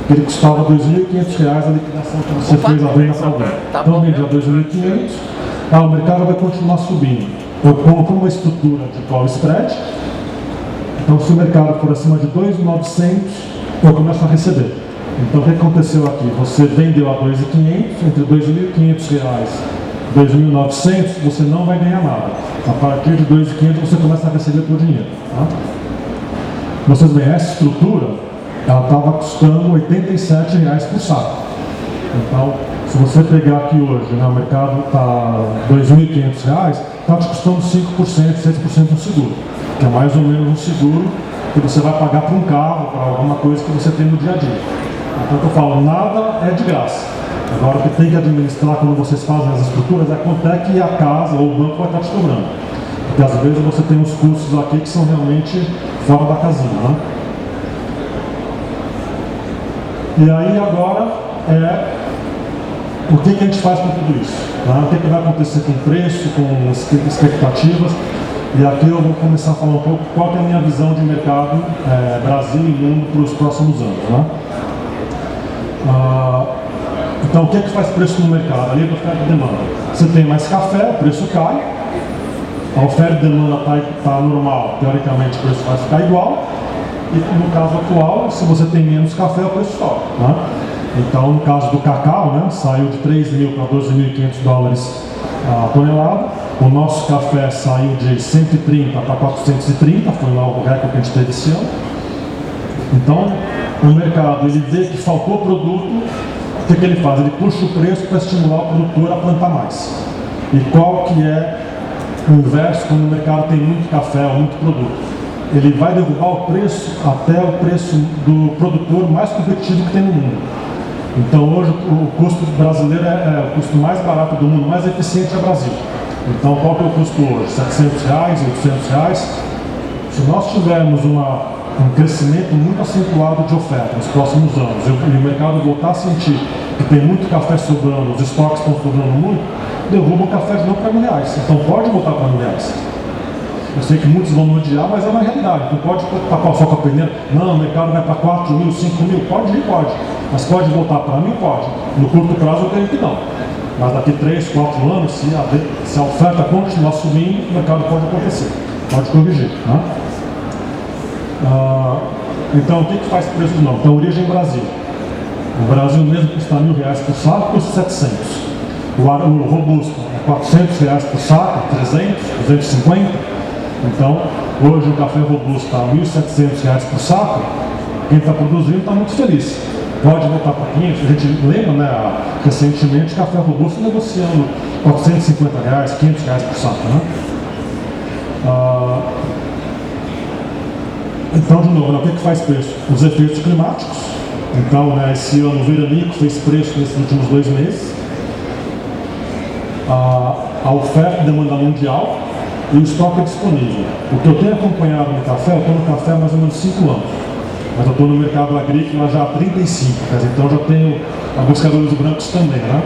ele custava R$2.500 a liquidação que você fez a venda para alguém. Então vendia R$2.500, o mercado vai continuar subindo. Eu compro uma estrutura de call spread. Então, se o mercado for acima de 2.900, eu começo a receber. Então, o que aconteceu aqui? Você vendeu a 2.500, entre R$2.500 e 2.900, você não vai ganhar nada. A partir de 2.500, você começa a receber por dinheiro. Tá? Vocês veem, essa estrutura, ela estava custando R$87 por saco. Então, se você pegar aqui hoje, né, o mercado está R$2.500, está te custando 5%, 6% no seguro. Que é mais ou menos um seguro que você vai pagar para um carro, para alguma coisa que você tem no dia a dia. Então, eu falo, nada é de graça. Agora, o que tem que administrar quando vocês fazem as estruturas é quanto é que a casa ou o banco vai estar te cobrando. Porque às vezes você tem uns custos aqui que são realmente fora da casinha. Né? E aí agora o que a gente faz com tudo isso? Tá? O que vai acontecer com o preço, com as expectativas? E aqui eu vou começar a falar um pouco qual que é a minha visão de mercado Brasil e mundo para os próximos anos. Né? Então, o que faz preço no mercado? Ali é oferta e demanda. Você tem mais café, o preço cai. A oferta e demanda está normal, teoricamente o preço vai ficar igual. E no caso atual, se você tem menos café, o preço sobe. Né? Então, no caso do cacau, né, saiu de 3 mil para 12.500 dólares a tonelada. O nosso café saiu de 130 para 430, foi lá o recorde que a gente teve esse ano. Então, o mercado ele vê que faltou produto, o que ele faz? Ele puxa o preço para estimular o produtor a plantar mais. E qual que é o inverso quando o mercado tem muito café ou muito produto? Ele vai derrubar o preço até o preço do produtor mais competitivo que tem no mundo. Então hoje o custo brasileiro é o custo mais barato do mundo, mais eficiente é o Brasil. Então qual que é o custo hoje? R$700, R$800? Se nós tivermos um crescimento muito acentuado de oferta nos próximos anos e o mercado voltar a sentir que tem muito café sobrando, os estoques estão sobrando muito, derruba o café de novo para R$1.000. Então pode voltar para R$1.000. Eu sei que muitos vão odiar, mas é uma realidade. Não pode tapar só com a peneira. Não, o mercado vai para 4 mil, 5 mil. Pode ir, pode. Mas pode voltar para mim? Pode. No curto prazo eu creio que não. Mas daqui 3, 4 anos, se a oferta continuar subindo, o mercado pode acontecer. Pode corrigir. Né? Então, o que faz preço do não? Então, origem Brasil. O Brasil mesmo custa R$1.000 por saco, custa 700. O robusto é R$400 por saco, 300, 250. Então, hoje o café robusto está R$1.700 por saco, quem está produzindo está muito feliz. Pode voltar para 500, a gente lembra, né, recentemente, café robusto negociando R$450, R$500 por saco. Né? Então, de novo, né, o que faz preço? Os efeitos climáticos. Então, né, esse ano o veranico fez preço nesses últimos 2 meses. A oferta e demanda mundial e o estoque disponível. O que eu tenho acompanhado no café, eu estou no café há mais ou menos 5 anos, mas eu estou no mercado agrícola já há 35, quer dizer, então já tenho buscadores brancos também, né?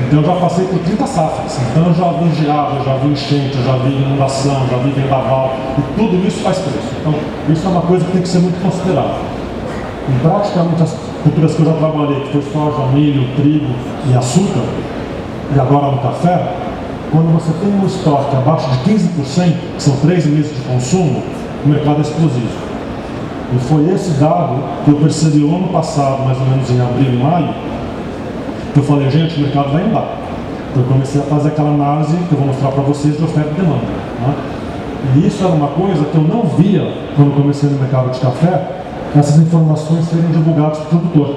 Então eu já passei por 30 safras, então eu já vi geada, já vi enchente, já vi inundação, já vi vendaval, e tudo isso faz preço. Então isso é uma coisa que tem que ser muito considerada. Em praticamente as culturas que eu já trabalhei, que foi soja, milho, trigo e açúcar, e agora no café, quando você tem um estoque abaixo de 15%, que são 3 meses de consumo, o mercado é explosivo. E foi esse dado que eu percebi o ano passado, mais ou menos em abril e maio, que eu falei, gente, o mercado vai andar. Então eu comecei a fazer aquela análise que eu vou mostrar para vocês de oferta e demanda. Né? E isso era uma coisa que eu não via quando eu comecei no mercado de café, essas informações serem divulgadas para o produtor.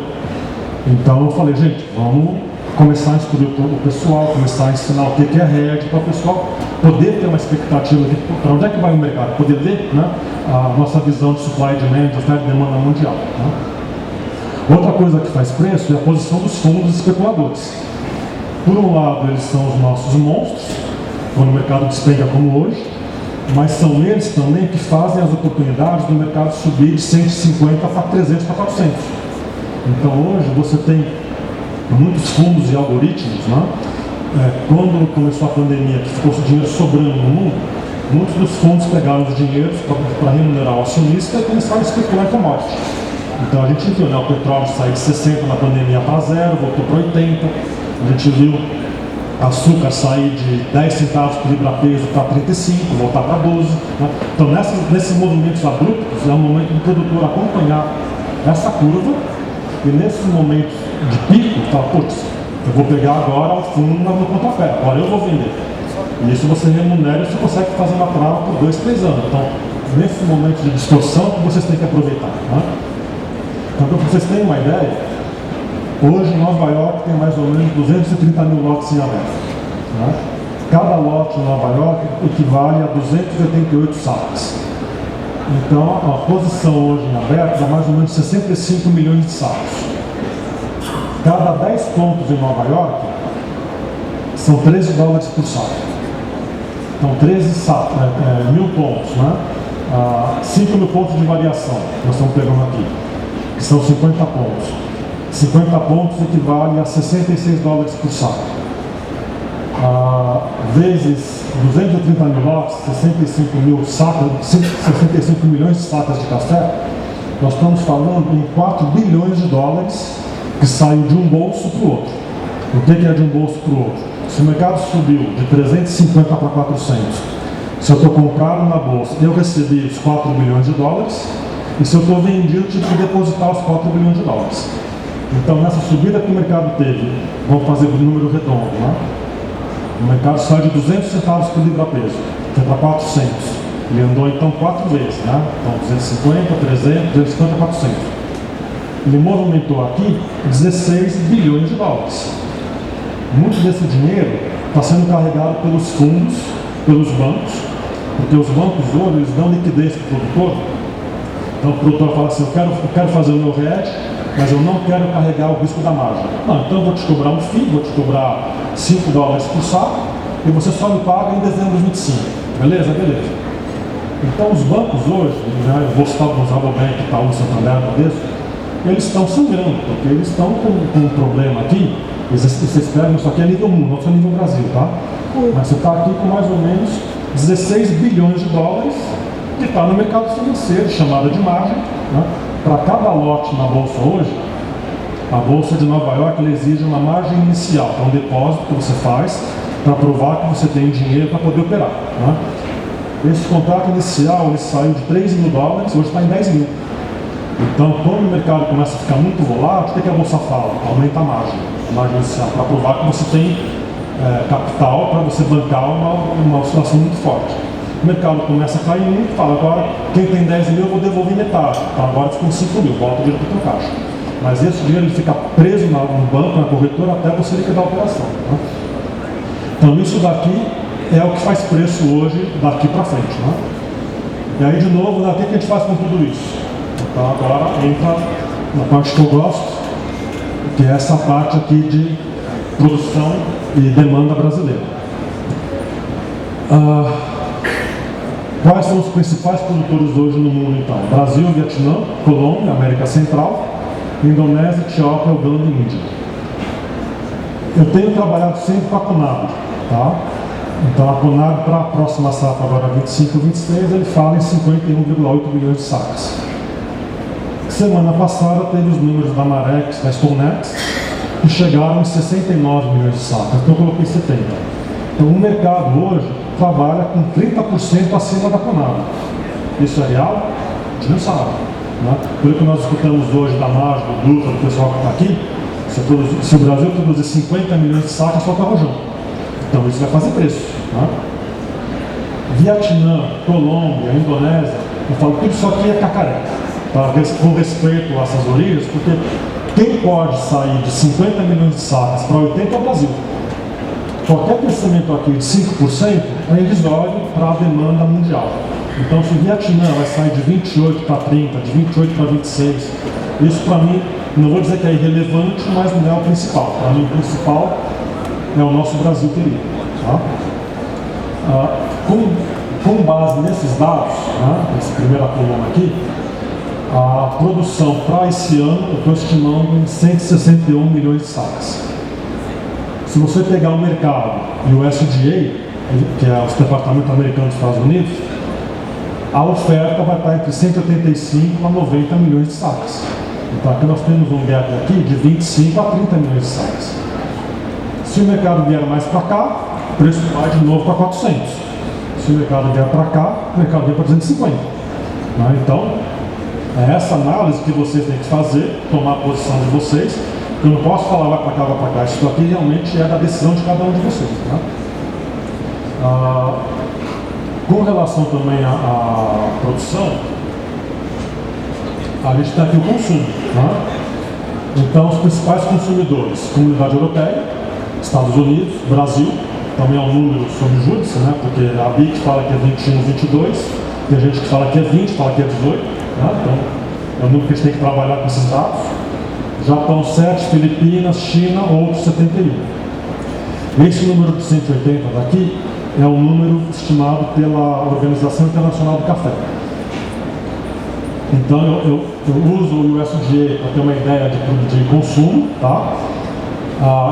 Então eu falei, gente, vamos começar a instruir o pessoal, começar a ensinar o que é hedge, para o pessoal poder ter uma expectativa de para onde é que vai o mercado, poder ler, né, a nossa visão de supply and demand, de oferta e demanda mundial. Né? Outra coisa que faz preço é a posição dos fundos especuladores. Por um lado, eles são os nossos monstros, quando o mercado despenca como hoje, mas são eles também que fazem as oportunidades do mercado subir de 150 para 300 para 400. Então hoje você tem muitos fundos e algoritmos, né? Quando começou a pandemia, que ficou o dinheiro sobrando no mundo, muitos dos fundos pegaram os dinheiros para remunerar o acionista e começaram a especular em commodity. Então a gente viu, né, o petróleo sair de 60 na pandemia para 0, voltou para 80. A gente viu açúcar sair de 10 centavos por libra-peso para 35, voltar para 12. Né? Então nesses movimentos abruptos é o momento do produtor acompanhar essa curva e nesses momentos de pico, fala, putz, eu vou pegar agora o fundo no pontapé, agora eu vou vender. E isso você remunera e você consegue fazer uma trava por 2, 3 anos. Então, nesse momento de distorção, vocês têm que aproveitar. Né? Então, para vocês terem uma ideia, hoje Nova York tem mais ou menos 230 mil lotes em aberto. Né? Cada lote em Nova York equivale a 288 sacas. Então, a posição hoje em aberto dá mais ou menos 65 milhões de sacos. Cada 10 pontos em Nova York são 13 dólares por saco. Então, 13 mil pontos, né? 5 mil pontos de variação, nós estamos pegando aqui. que são 50 pontos. 50 pontos equivale a 66 dólares por saco. Vezes 230 mil lotes, 65 milhões de sacas de café, nós estamos falando em 4 bilhões de dólares que saem de um bolso para o outro. O que é de um bolso para o outro? Se o mercado subiu de 350 para 400, se eu estou comprado na bolsa, eu recebi os 4 bilhões de dólares, e se eu estou vendido, eu tive que depositar os 4 bilhões de dólares. Então, nessa subida que o mercado teve, vamos fazer o número redondo, né? O mercado saiu de 200 centavos por libra-peso, foi para 400. Ele andou então 4 vezes, né? Então 250, 300, 250, 400. Ele movimentou aqui 16 bilhões de dólares. Muito desse dinheiro está sendo carregado pelos fundos, pelos bancos, porque os bancos hoje eles dão liquidez para o produtor. Então o produtor fala assim, eu quero fazer o meu hedge, mas eu não quero carregar o risco da margem. Não, então eu vou te cobrar um FII, vou te cobrar 5 dólares por saco, e você só me paga em dezembro de 25. Beleza? Beleza. Então os bancos hoje, né, eu vou citar o Rabobank, Itaú, Santander, Bradesco, eles estão sangrando, porque eles estão com um problema aqui. Vocês pegam isso aqui a nível mundo, não só a nível Brasil, tá? Mas você está aqui com mais ou menos 16 bilhões de dólares que está no mercado financeiro, chamada de margem, né? Para cada lote na bolsa hoje, a bolsa de Nova York ela exige uma margem inicial, é um depósito que você faz para provar que você tem dinheiro para poder operar, né? Esse contrato inicial ele saiu de 3 mil dólares, hoje está em 10 mil. Então, quando o mercado começa a ficar muito volátil, o que a bolsa fala? Aumenta a margem inicial, para provar que você tem capital para você bancar uma oscilação muito forte. O mercado começa a cair muito, fala, agora quem tem 10 mil eu vou devolver metade, então agora ficam 5 mil, volta o dinheiro para o teu caixa. Mas esse dinheiro ele fica preso no banco, na corretora, até você liquidar a operação. Né? Então isso daqui é o que faz preço hoje daqui para frente. Né? E aí de novo, o que a gente faz com tudo isso? Então agora entra na parte que eu gosto, que é essa parte aqui de produção e demanda brasileira. Quais são os principais produtores hoje no mundo então? Brasil, Vietnã, Colômbia, América Central, Indonésia, Etiópia, Uganda e Índia. Eu tenho trabalhado sempre com a Conab, tá? Então a Conab para a próxima safra agora 25 e 26 ele fala em 51,8 bilhões de sacas. Semana passada teve os números da Marex, da Stonex, que chegaram em 69 milhões de sacas, então eu coloquei 70. Então o mercado hoje trabalha com 30% acima da Conab. Isso é real? A gente não sabe. Né? Pelo que nós escutamos hoje da margem, do Dutra, do pessoal que está aqui, se o Brasil produzir 50 milhões de sacas, falta rojão. Então isso vai fazer preço. Né? Vietnã, Colômbia, Indonésia, eu falo tudo isso aqui é cacareca. Com respeito a essas origens, porque quem pode sair de 50 milhões de sacas para 80 é o Brasil. Qualquer crescimento aqui de 5% é irrisório para a demanda mundial. Então, se o Vietnã vai sair de 28 para 30, de 28 para 26, isso para mim, não vou dizer que é irrelevante, mas não é o principal. Para mim, o principal é o nosso Brasil querido. Tá? Com base nesses dados, né, nessa primeira coluna aqui, a produção para esse ano eu estou estimando em 161 milhões de sacas. Se você pegar o mercado e o SDA, que é o Departamento Americano dos Estados Unidos, a oferta vai estar entre 185 a 90 milhões de sacas. Então aqui nós temos um gap aqui de 25 a 30 milhões de sacas. Se o mercado vier mais para cá, o preço vai de novo para 400. Se o mercado vier para cá, o mercado vem para 250. Né? Então, é essa análise que vocês têm que fazer, tomar a posição de vocês. Eu não posso falar vai para cá, vai para cá. Isso aqui realmente é da decisão de cada um de vocês. Né? Com relação também à produção, a gente tem aqui o consumo. Né? Então, os principais consumidores, Comunidade Europeia, Estados Unidos, Brasil, também é um número sobre júdice, né? Porque a BIC fala que é 21, 22, tem gente que fala que é 20, fala que é 18, né? Então é um número que a gente tem que trabalhar com esses dados. Japão 7, Filipinas, China, outros 71. Esse número de 180 daqui é um número estimado pela Organização Internacional do Café. Então eu uso o USDA para ter uma ideia de consumo, tá?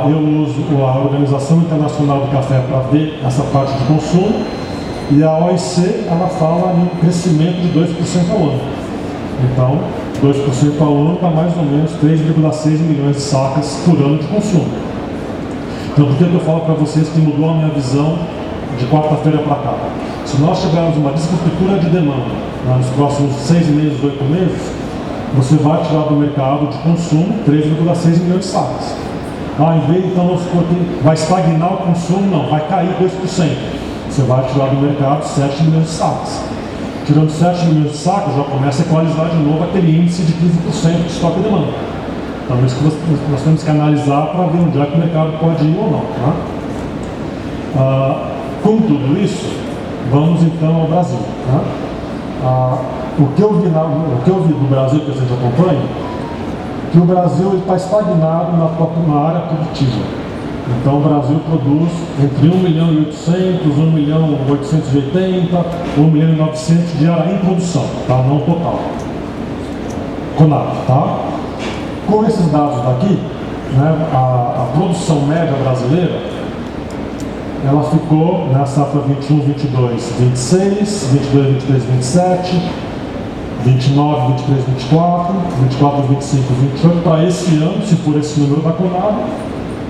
Eu uso a Organização Internacional do Café para ver essa parte de consumo, e a OIC ela fala em crescimento de 2% ao ano. Então, 2% ao ano dá mais ou menos 3,6 milhões de sacas por ano de consumo. Então, por que eu falo para vocês que mudou a minha visão de quarta-feira para cá? Se nós tivermos uma desestrutura de demanda nos próximos 6 meses, 8 meses, você vai tirar do mercado de consumo 3,6 milhões de sacas. Em vez, então, vai estagnar o consumo? Não, vai cair 2%. Você vai tirar do mercado 7 milhões de sacas. Tirando 7 milhões de sacas, já começa a equalizar de novo aquele índice de 15% de estoque e demanda. Então, isso que nós temos que analisar para ver onde é que o mercado pode ir ou não. Tá? Com tudo isso, vamos então ao Brasil. Tá? O que eu vi do Brasil, que a gente acompanha, que o Brasil está estagnado na área produtiva. Então o Brasil produz entre 1 milhão e 800, 1 milhão e 880, 1 milhão e 900 de área em produção, tá? Não total. CONAB, tá? Com esses dados daqui, né, a produção média brasileira, ela ficou na safra 21, 22, 26, 22, 23, 27, 29, 23, 24, 24, 25, 28. Para esse ano, se for esse número da CONAB,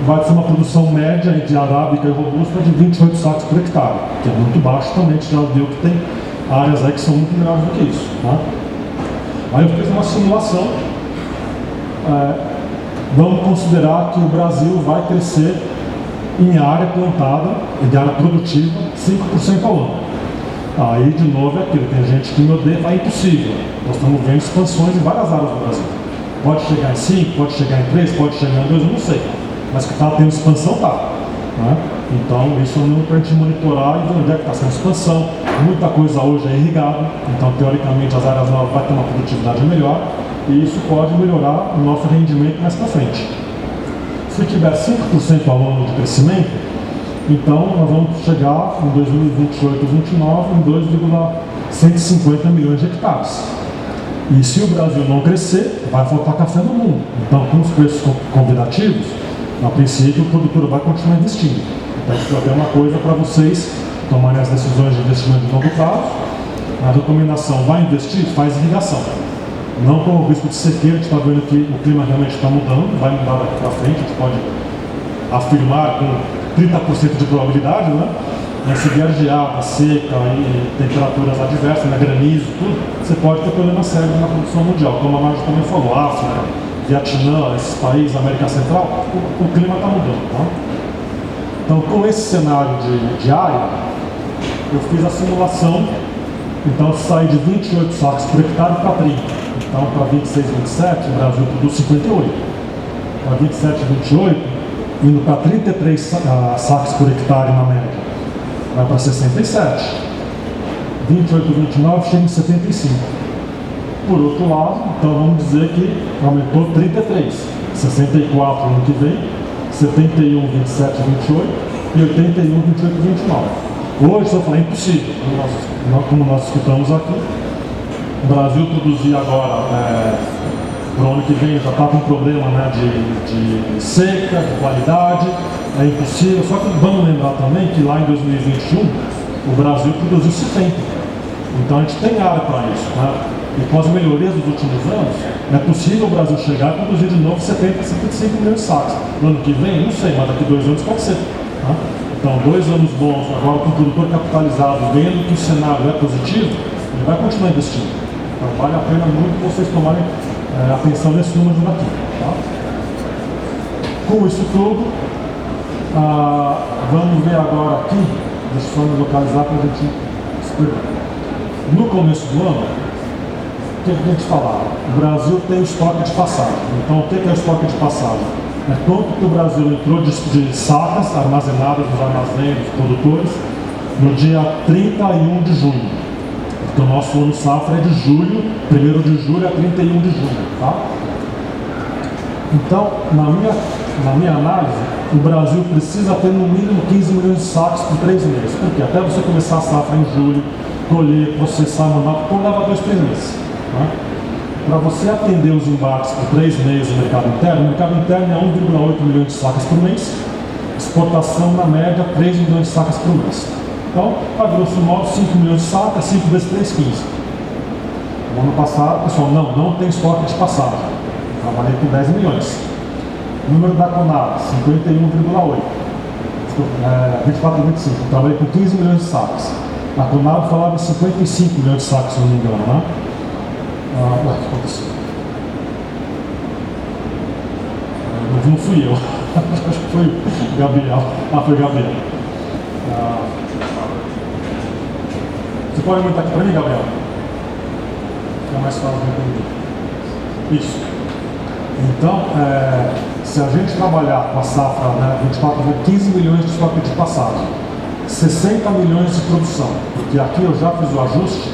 vai ser uma produção média entre arábica e robusta de 28 sacos por hectare, que é muito baixo também. A gente já viu que tem áreas aí que são muito melhores do que isso. Tá? Aí eu fiz uma simulação. Vamos considerar que o Brasil vai crescer em área plantada, em área produtiva, 5% ao ano. Aí, de novo, é aquilo. Tem gente que me odeia, é impossível. Nós estamos vendo expansões em várias áreas do Brasil. Pode chegar em 5, pode chegar em 3, pode chegar em 2, eu não sei. Mas que está tendo expansão, tá. Né? Então, isso é um para a gente monitorar e ver onde é que está sendo expansão. Muita coisa hoje é irrigada, então, teoricamente, as áreas novas vão ter uma produtividade melhor, e isso pode melhorar o nosso rendimento mais para frente. Se tiver 5% ao ano de crescimento, então nós vamos chegar em 2028 e 2029 em 2,150 milhões de hectares. E se o Brasil não crescer, vai faltar café no mundo. Então, com os preços convidativos, a princípio o produtor vai continuar investindo. Então, isso é uma coisa para vocês tomarem as decisões de investimento de longo prazo. A recomendação: vai investir, faz irrigação. Não com o risco de sequeira. A gente está vendo que o clima realmente está mudando, vai mudar daqui para frente. A gente pode afirmar com 30% de probabilidade, né? Se vier geada, seca e temperaturas adversas, né, granizo, tudo, você pode ter problemas sérios na produção mundial. Como a Marcia também falou, África, Vietnã, esses países, América Central, o clima está mudando. Tá? Então, com esse cenário de área, eu fiz a simulação. Então, saí de 28 sacos por hectare para 30. Então, para 26, 27, o Brasil produz 58. Para 27, 28, indo para 33 sacos por hectare na média, vai para 67. 28, 29, chega em 75. Por outro lado, então vamos dizer que aumentou 33. 64 no ano que vem, 71, 27, 28 e 81, 28, 29. Hoje, se eu falar, é impossível, como nós escutamos aqui. O Brasil produzir agora, para o ano que vem, já está com problema, né, de seca, de qualidade, é impossível. Só que vamos lembrar também que lá em 2021, o Brasil produziu 70. Então a gente tem área para isso. Né? E com as melhorias dos últimos anos, é possível o Brasil chegar e produzir de novo 70, 75 milhões de sacos. No ano que vem, não sei, mas daqui 2 anos pode ser. Tá? Então, 2 anos bons, agora com o produtor capitalizado, vendo que o cenário é positivo, ele vai continuar investindo. Então, vale a pena muito vocês tomarem atenção nesse número daqui. Tá? Com isso tudo, vamos ver agora aqui, deixa eu só me localizar para a gente explicar. No começo do ano, o que a gente falava? O Brasil tem o estoque de passagem. Então, o que é o estoque de passagem? É quanto que o Brasil entrou de sacas armazenadas nos armazéns dos produtores no dia 31 de junho. Então, o nosso ano safra é de julho, 1º de julho a 31 de julho. Tá? Então, na minha análise, o Brasil precisa ter no mínimo 15 milhões de sacos por 3 meses. Por quê? Até você começar a safra em julho, colher, processar, mandar, leva 2, 3 meses. Tá? para você atender os embarques por 3 meses no mercado interno, o mercado interno é 1,8 milhões de sacas por mês, exportação na média 3 milhões de sacas por mês. Então, a grosso modo, 5 milhões de sacas, 5 vezes 3, 15. No ano passado, pessoal, não tem estoque de passagem. Trabalhei com 10 milhões. Número da Conab, 51,8. 24 e 25. Trabalhei com 15 milhões de sacas. A Conab falava em 55 milhões de sacas, se não me engano, né? O que aconteceu? Não fui eu. Acho que foi o Gabriel. Foi o Gabriel. Você pode aumentar aqui para mim, Gabriel? É mais fácil de entender. Isso. Então, se a gente trabalhar com a safra, né, 24, 15 milhões de estoque de passagem, 60 milhões de produção, porque aqui eu já fiz o ajuste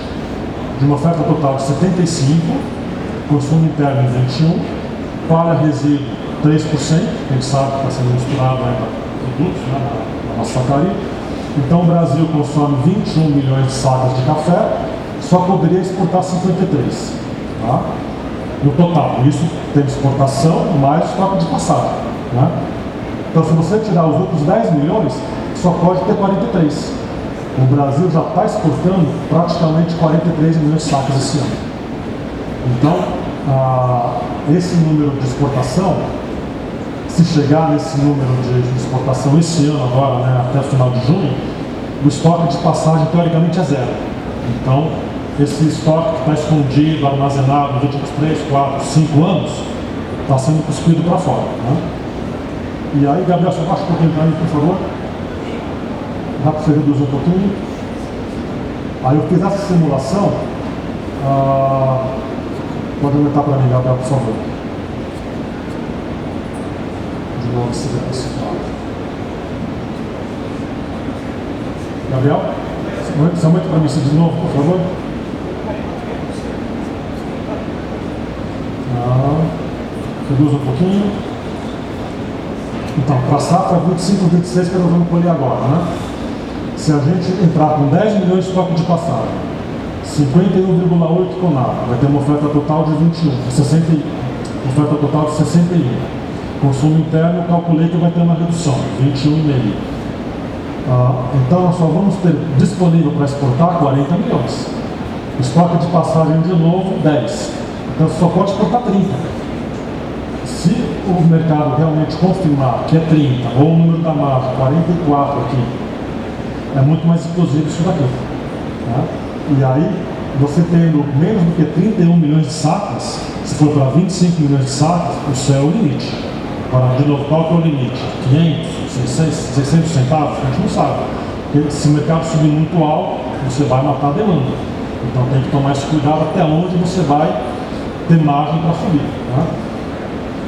de uma oferta total de 75, consumo interno em 21, palha resíduo 3%, a gente sabe que está sendo misturado ainda produtos, né, na nossa sacaria. Então o Brasil consome 21 milhões de sacas de café, só poderia exportar 53, tá? No total. Isso tem exportação mais estoque de passagem, né? Então se você tirar os outros 10 milhões, só pode ter 43. O Brasil já está exportando praticamente 43 milhões de sacas esse ano. Então, esse número de exportação, se chegar nesse número de exportação esse ano agora, né, até o final de junho, o estoque de passagem teoricamente é zero. Então, esse estoque que está escondido, armazenado nos últimos 3, 4, 5 anos, está sendo cuspido para fora, né? E aí, Gabriel, só baixa um pouquinho para mim, por favor. Dá para você reduzir um pouquinho? Aí eu fiz essa simulação. Pode aumentar para mim, Gabriel, por favor. De novo, se der. Gabriel, você aumenta para mim isso de novo, por favor? Reduz um pouquinho. Então, para a safra 25, 26 que nós vamos colher agora, né? Se a gente entrar com 10 milhões de estoque de passagem, 51,8 Conab, vai ter uma oferta total de 21, oferta total de 61. Consumo interno, eu calculei que vai ter uma redução, 21,5. Então nós só vamos ter disponível para exportar 40 milhões. Estoque de passagem de novo, 10. Então você só pode exportar 30. Se o mercado realmente confirmar que é 30, ou o número da margem, 44 aqui, é muito mais explosivo isso daqui, né? E aí, você tendo menos do que 31 milhões de sacas, se for para 25 milhões de sacas, o céu é o limite. Agora, de novo, qual que é o limite? 500, 600 centavos? A gente não sabe. Porque se o mercado subir muito alto, você vai matar a demanda. Então tem que tomar esse cuidado até onde você vai ter margem para subir, né?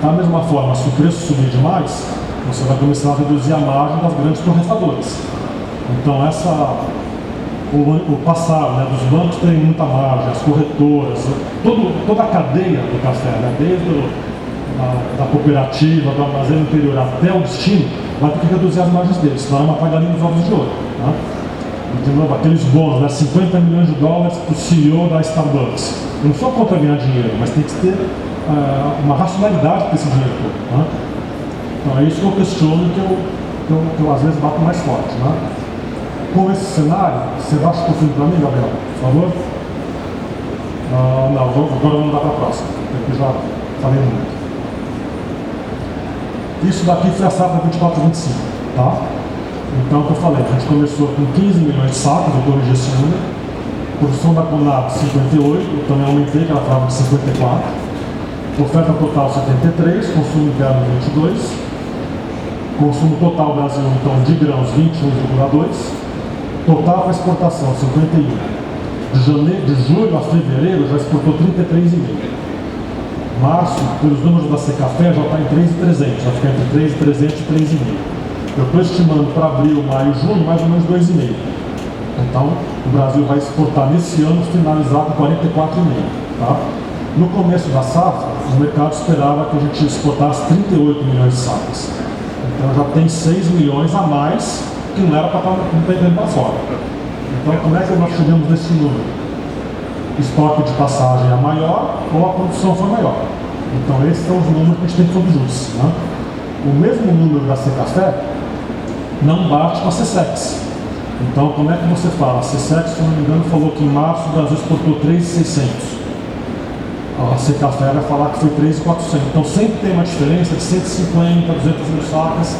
Da mesma forma, se o preço subir demais, você vai começar a reduzir a margem das grandes torrefadores. Então o passado, né, dos bancos terem muita margem, as corretoras, toda a cadeia do café, né, desde da cooperativa, do armazém interior até o destino, vai ter que reduzir as margens deles, senão é uma galinha dos ovos de ouro, né? De novo, aqueles bônus, né, 50 milhões de dólares para o CEO da Starbucks. Eu não sou contra ganhar dinheiro, mas tem que ter uma racionalidade para esse dinheiro todo, né? Então é isso que eu questiono, que eu às vezes bato mais forte, né? Com esse cenário, você baixa um pouquinho para mim, Gabriel, por favor? Não, agora vamos dar para a próxima, porque já falei muito. Isso daqui foi a safra 24-25, tá? Então, o que eu falei, a gente começou com 15 milhões de sacos, eu corrigi esse número. Produção da Conab 58, eu também aumentei, que ela estava de 54. Oferta total 73, consumo interno 22. Consumo total Brasil, então, de grãos 21,2. Total para exportação 51. De julho a fevereiro já exportou 33,5. Março, pelos números da Secafé, já está em 3.300, já fica entre 3.300 e 3,5. Eu estou estimando para abril, maio e junho mais ou menos 2,5. Então, o Brasil vai exportar nesse ano, finalizar com 44,5. Tá? No começo da safra, o mercado esperava que a gente exportasse 38 milhões de sacas. Então já tem 6 milhões a mais que não era para estar indo para fora. Então como é que nós chegamos nesse número? estoque de passagem é maior ou a produção foi maior. Então esses são os números que a gente tem sobre juros, né? O mesmo número da Secafé não bate com a CSEX. Então como é que você fala? A CSEX, se não me engano, falou que em março o Brasil exportou 3.600. A Secafé vai falar que foi 3.400. Então sempre tem uma diferença de 150, 200 mil sacas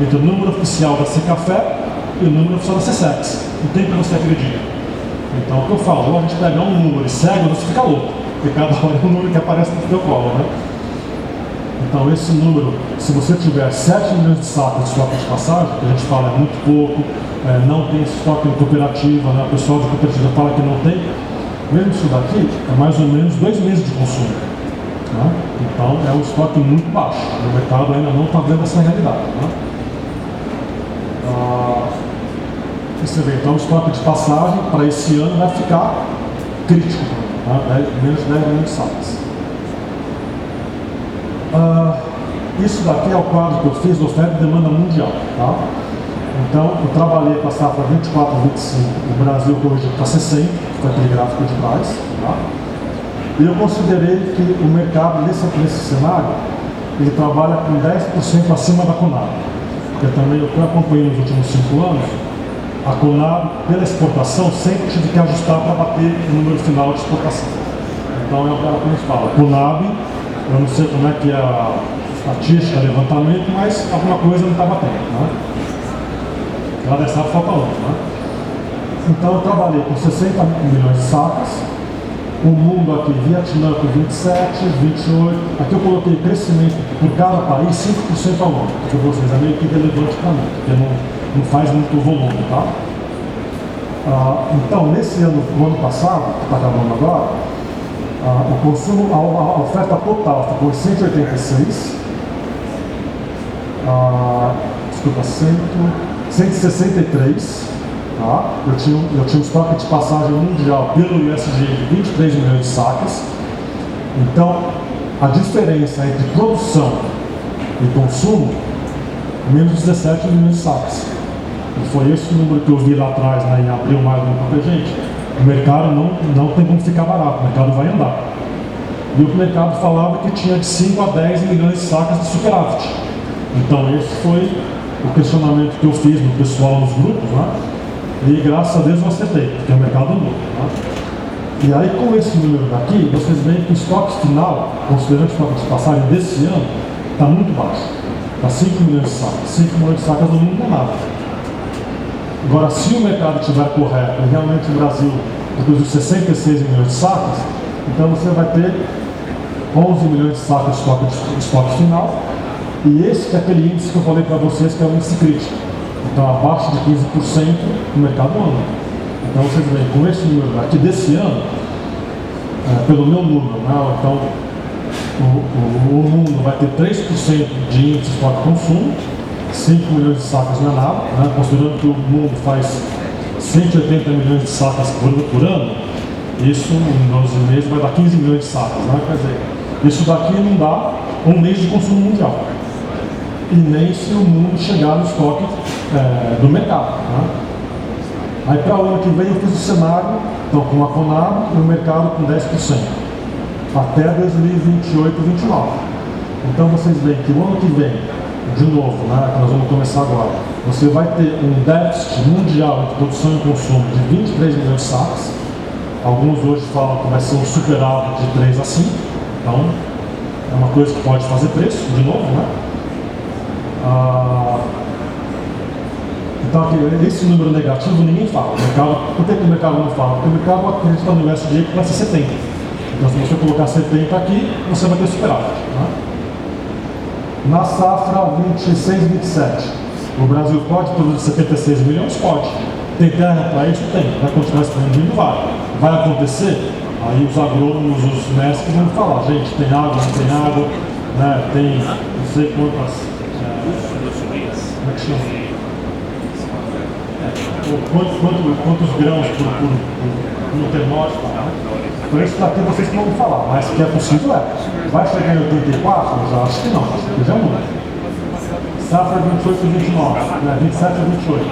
entre o número oficial da Secafé e o número oficial da CSEX. Não tem que você acredita. Então o que eu falo, ou a gente pega um número e segue, ou você fica louco. Porque cada hora é um número que aparece no teu colo, né? Então esse número, se você tiver 7 milhões de sacas de estoque de passagem, que a gente fala é muito pouco, não tem esse estoque em cooperativa, né? O pessoal de cooperativa fala que não tem, mesmo isso daqui é mais ou menos 2 meses de consumo, né? Então é um estoque muito baixo, o mercado ainda não está vendo essa realidade, né? Você vê, então o estoque de passagem para esse ano vai ficar crítico, né? Menos de 10 milhões de sacas. Isso daqui é o quadro que eu fiz do oferta e demanda mundial, tá? Então eu trabalhei com a safra 24 e 25, o Brasil corrigiu para 60, que foi aquele gráfico de trás, tá? E eu considerei que o mercado nesse cenário ele trabalha com 10% acima da Conab, porque também eu acompanhei nos últimos 5 anos. A Conab, pela exportação, sempre tive que ajustar para bater o número final de exportação. Então é o que a gente fala. Conab, eu não sei como é que é a estatística, levantamento, mas alguma coisa não está batendo, né? Cada dessa falta outra, né? Então eu trabalhei com 60 milhões de sacas, o mundo aqui, Vietnã com 27, 28, aqui eu coloquei crescimento por cada país 5% ao ano, porque vocês é meio que relevante para mim, porque não faz muito volume, tá? Então, nesse ano, no ano passado, que está acabando agora, o consumo, a oferta total ficou em 186, desculpa, 163, tá? Eu tinha um estoque de passagem mundial pelo USDA de 23 milhões de sacas. Então, a diferença entre produção e consumo, menos 17 milhões de sacas. E foi esse o número que eu vi lá atrás, né, em abril, maio, porque, gente, o mercado não tem como ficar barato, o mercado vai andar. E o mercado falava que tinha de 5 a 10 milhões de sacas de superávit. Então esse foi o questionamento que eu fiz no pessoal nos grupos, né? E graças a Deus eu acertei, porque o mercado andou, né? E aí com esse número daqui, vocês veem que o estoque final, considerando o estoque de passagem desse ano, está muito baixo. Está 5 milhões de sacas. 5 milhões de sacas não muda nada. Agora, se o mercado estiver correto e realmente o Brasil produziu 66 milhões de sacas, então você vai ter 11 milhões de sacas de estoque final. E esse é aquele índice que eu falei para vocês que é o índice crítico. Então, abaixo de 15% o mercado anda. Então, vocês veem, com esse número aqui desse ano, pelo meu número, né? Então, o mundo vai ter 3% de índice de estoque consumo, 5 milhões de sacas não é nada, né? Considerando que o mundo faz 180 milhões de sacas por ano, isso em 12 meses vai dar 15 milhões de sacas, né? Quer dizer, isso daqui não dá um mês de consumo mundial. E nem se o mundo chegar no estoque do mercado, né? Aí para o ano que vem eu fiz o cenário, então com a Conab e o mercado com 10%, até 2028, 2029. Então vocês veem que o ano que vem, de novo, né, que nós vamos começar agora, você vai ter um déficit mundial entre produção e consumo de 23 milhões de sacas. Alguns hoje falam que vai ser um superávit de 3 a 5, então é uma coisa que pode fazer preço, de novo, né? Então aqui, esse número negativo ninguém fala. O mercado, por que o mercado não fala? Porque o mercado acredita no USDA que vai ser 70. Então se você colocar 70 aqui, você vai ter superávit, né? Na safra 26, 27, o Brasil pode produzir 76 milhões? Pode. Tem terra para isso? Tem. Vai continuar expandindo? Vai acontecer? Aí os agrônomos, os mestres vão falar, gente, tem água, não tem água, né? Tem não sei quantas... como é que chama? Quantos grãos por termómetro, né? Por isso daqui vocês não vão falar, mas que é possível Vai chegar em 84? Eu já acho que não, porque já muda. Safra 28 e 29, né? 27 e 28.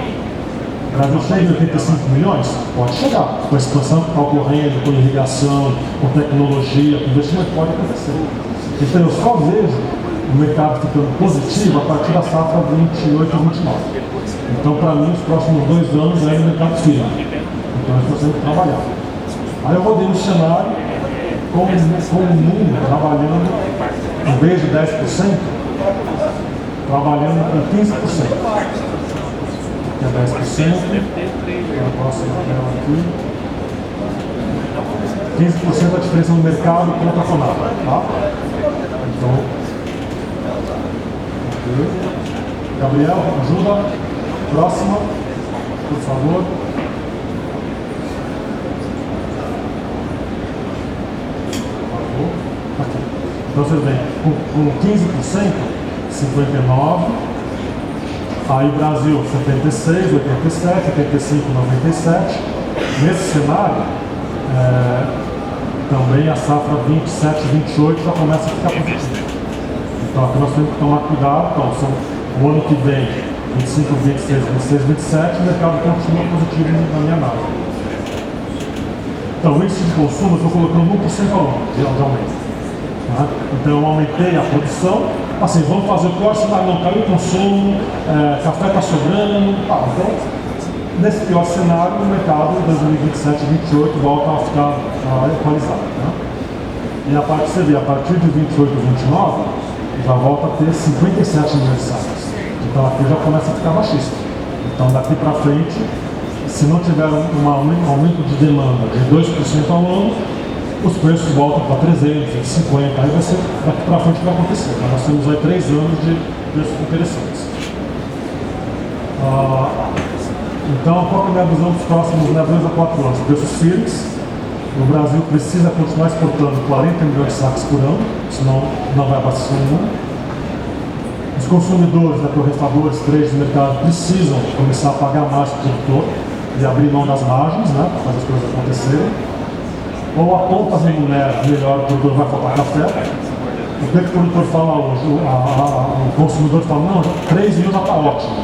O Brasil chega em 85 milhões? Pode chegar. Com a expansão que está ocorrendo, com irrigação, com tecnologia, com investimento, pode acontecer. Então eu só vejo o mercado ficando positivo a partir da safra 28 e 29. Então, para mim, os próximos 2 anos é o mercado firme. Então, nós temos que trabalhar. Aí eu rodei no cenário com o mundo trabalhando, em vez de 10%, trabalhando com 15%. Que é 10%. A próxima tela aqui. 15% da diferença no mercado contra a Conab, tá? Então, okay. Gabriel, ajuda. Próxima, por favor. Aqui. Então vocês veem, com 15%, 59%. Aí Brasil, 76, 87, 85, 97. Nesse cenário, também a safra 27, 28 já começa a ficar positiva. Então aqui nós temos que tomar cuidado. Então, o ano que vem, 25, 26, 26, 27, o mercado continua positivo na minha análise. Então o índice de consumo eu estou colocando 1% ao ano de aumento. Tá? Então eu aumentei a produção. Assim, vamos fazer o pior cenário, não caiu o consumo, café está sobrando. Então, nesse pior cenário, o mercado em 2027 e 2028 volta a ficar equalizado. Né? E a parte, você vê, a partir de 28 e 29, já volta a ter 57 milhões de sacas. Então aqui já começa a ficar baixista. Então daqui para frente, se não tiver um aumento de demanda de 2% ao ano, os preços voltam para 300, 50, aí vai ser daqui para frente que vai acontecer. Então, nós temos aí 3 anos de preços interessantes. Então, qual é a minha visão dos próximos 2 a 4 anos? Preços firmes. O Brasil precisa continuar exportando 40 milhões de sacos por ano, senão não vai abastecer o mundo. Os consumidores, torrefadores, traders do mercado precisam começar a pagar mais para o produtor e abrir mão das margens, né, para fazer as coisas acontecerem. Ou a ponta remunera melhor, o produtor vai faltar café. O que o produtor fala hoje? O consumidor fala, não, 3 mil já está ótimo.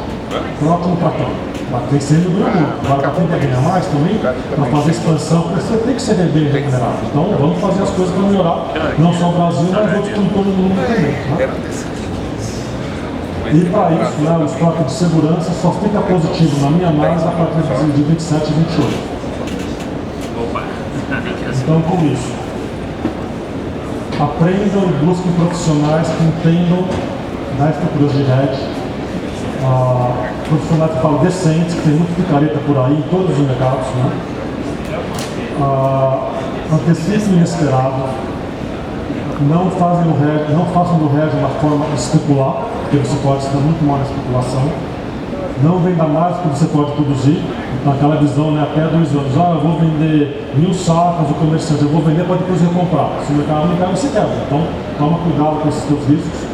Está ótimo para quem? Para quem se dura muito. Agora, para quem quer ganhar mais também, para fazer expansão, você tem que ser bem remunerado. Então, vamos fazer as coisas para melhorar, não só o Brasil, mas outros produtores do mundo também. Né? E para isso, né, o estoque de segurança só fica positivo na minha análise a partir de 27 e 28. Então, com isso, aprendam e busquem profissionais que entendam da estrutura de rede, profissionais que falam decentes, que tem muito picareta por aí em todos os mercados, né? Antecipem o inesperado, não façam do hedge uma forma de especular, porque você pode estar muito mal na especulação. Não venda mais do que você pode produzir. Então, aquela visão, né, até 2 anos, eu vou vender 1000 sacos, o comerciante, eu vou vender para depois recomprar. Se o mercado não cai, você quebra. Então, toma cuidado com esses seus riscos.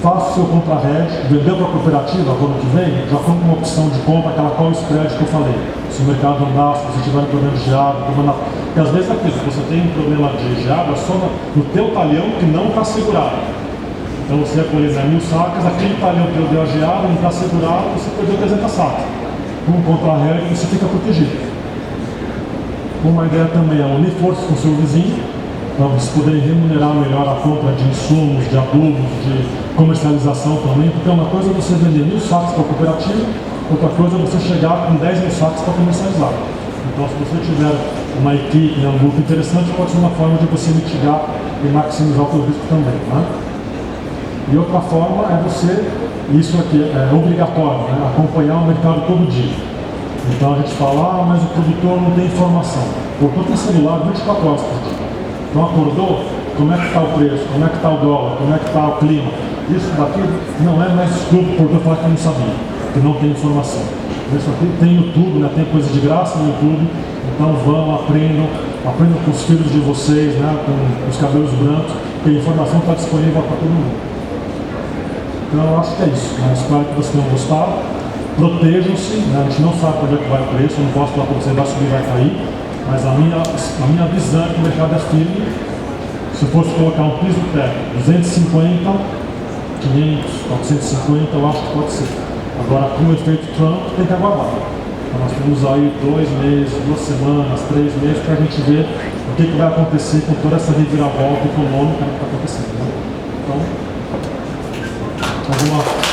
Faça o seu contra-hedge, vendeu para a cooperativa no ano que vem, já foi com uma opção de compra, aquela call spread que eu falei. Se o mercado andar, se você tiver um problema de água, porque às vezes é aquilo, se você tem um problema de água, só no teu talhão que não está segurado. Então você vai colher 1000 sacas, aquele talhão que deu a geada, não está segurado, você perdeu 300 sacas. Com um contra-hedge, você fica protegido. Uma ideia também é unir forças com o seu vizinho, para vocês poderem remunerar melhor a compra de insumos, de adubos, de comercialização também, porque uma coisa é você vender 1000 sacos para a cooperativa, outra coisa é você chegar com 10 mil sacos para comercializar. Então, se você tiver uma equipe, um grupo interessante, pode ser uma forma de você mitigar e maximizar o seu risco também. Né? E outra forma é você, isso aqui é obrigatório, né? Acompanhar o mercado todo dia. Então a gente fala, mas o produtor não tem informação. O produtor tem celular 24 horas por dia. Então acordou, como é que está o preço, como é que está o dólar, como é que está o clima. Isso daqui não é mais desculpa o produtor falar que não sabia, que não tem informação. Isso aqui tem YouTube, né? Tem coisa de graça no YouTube. Então vão, aprendam com os filhos de vocês, né? Com os cabelos brancos, que a informação está disponível para todo mundo. Então eu acho que é isso, né? Espero que vocês tenham gostado. Protejam-se, né? A gente não sabe para onde é que vai o preço, eu não posso falar para você vai subir, vai cair, mas a minha visão é que o mercado é firme. Se fosse colocar um piso técnico, 250, 500, 450, eu acho que pode ser. Agora, com o efeito Trump, tem que aguardar. Então nós temos aí 2 meses, 2 semanas, 3 meses para a gente ver o que vai acontecer com toda essa reviravolta econômica que está acontecendo. Né? Então, vamos lá.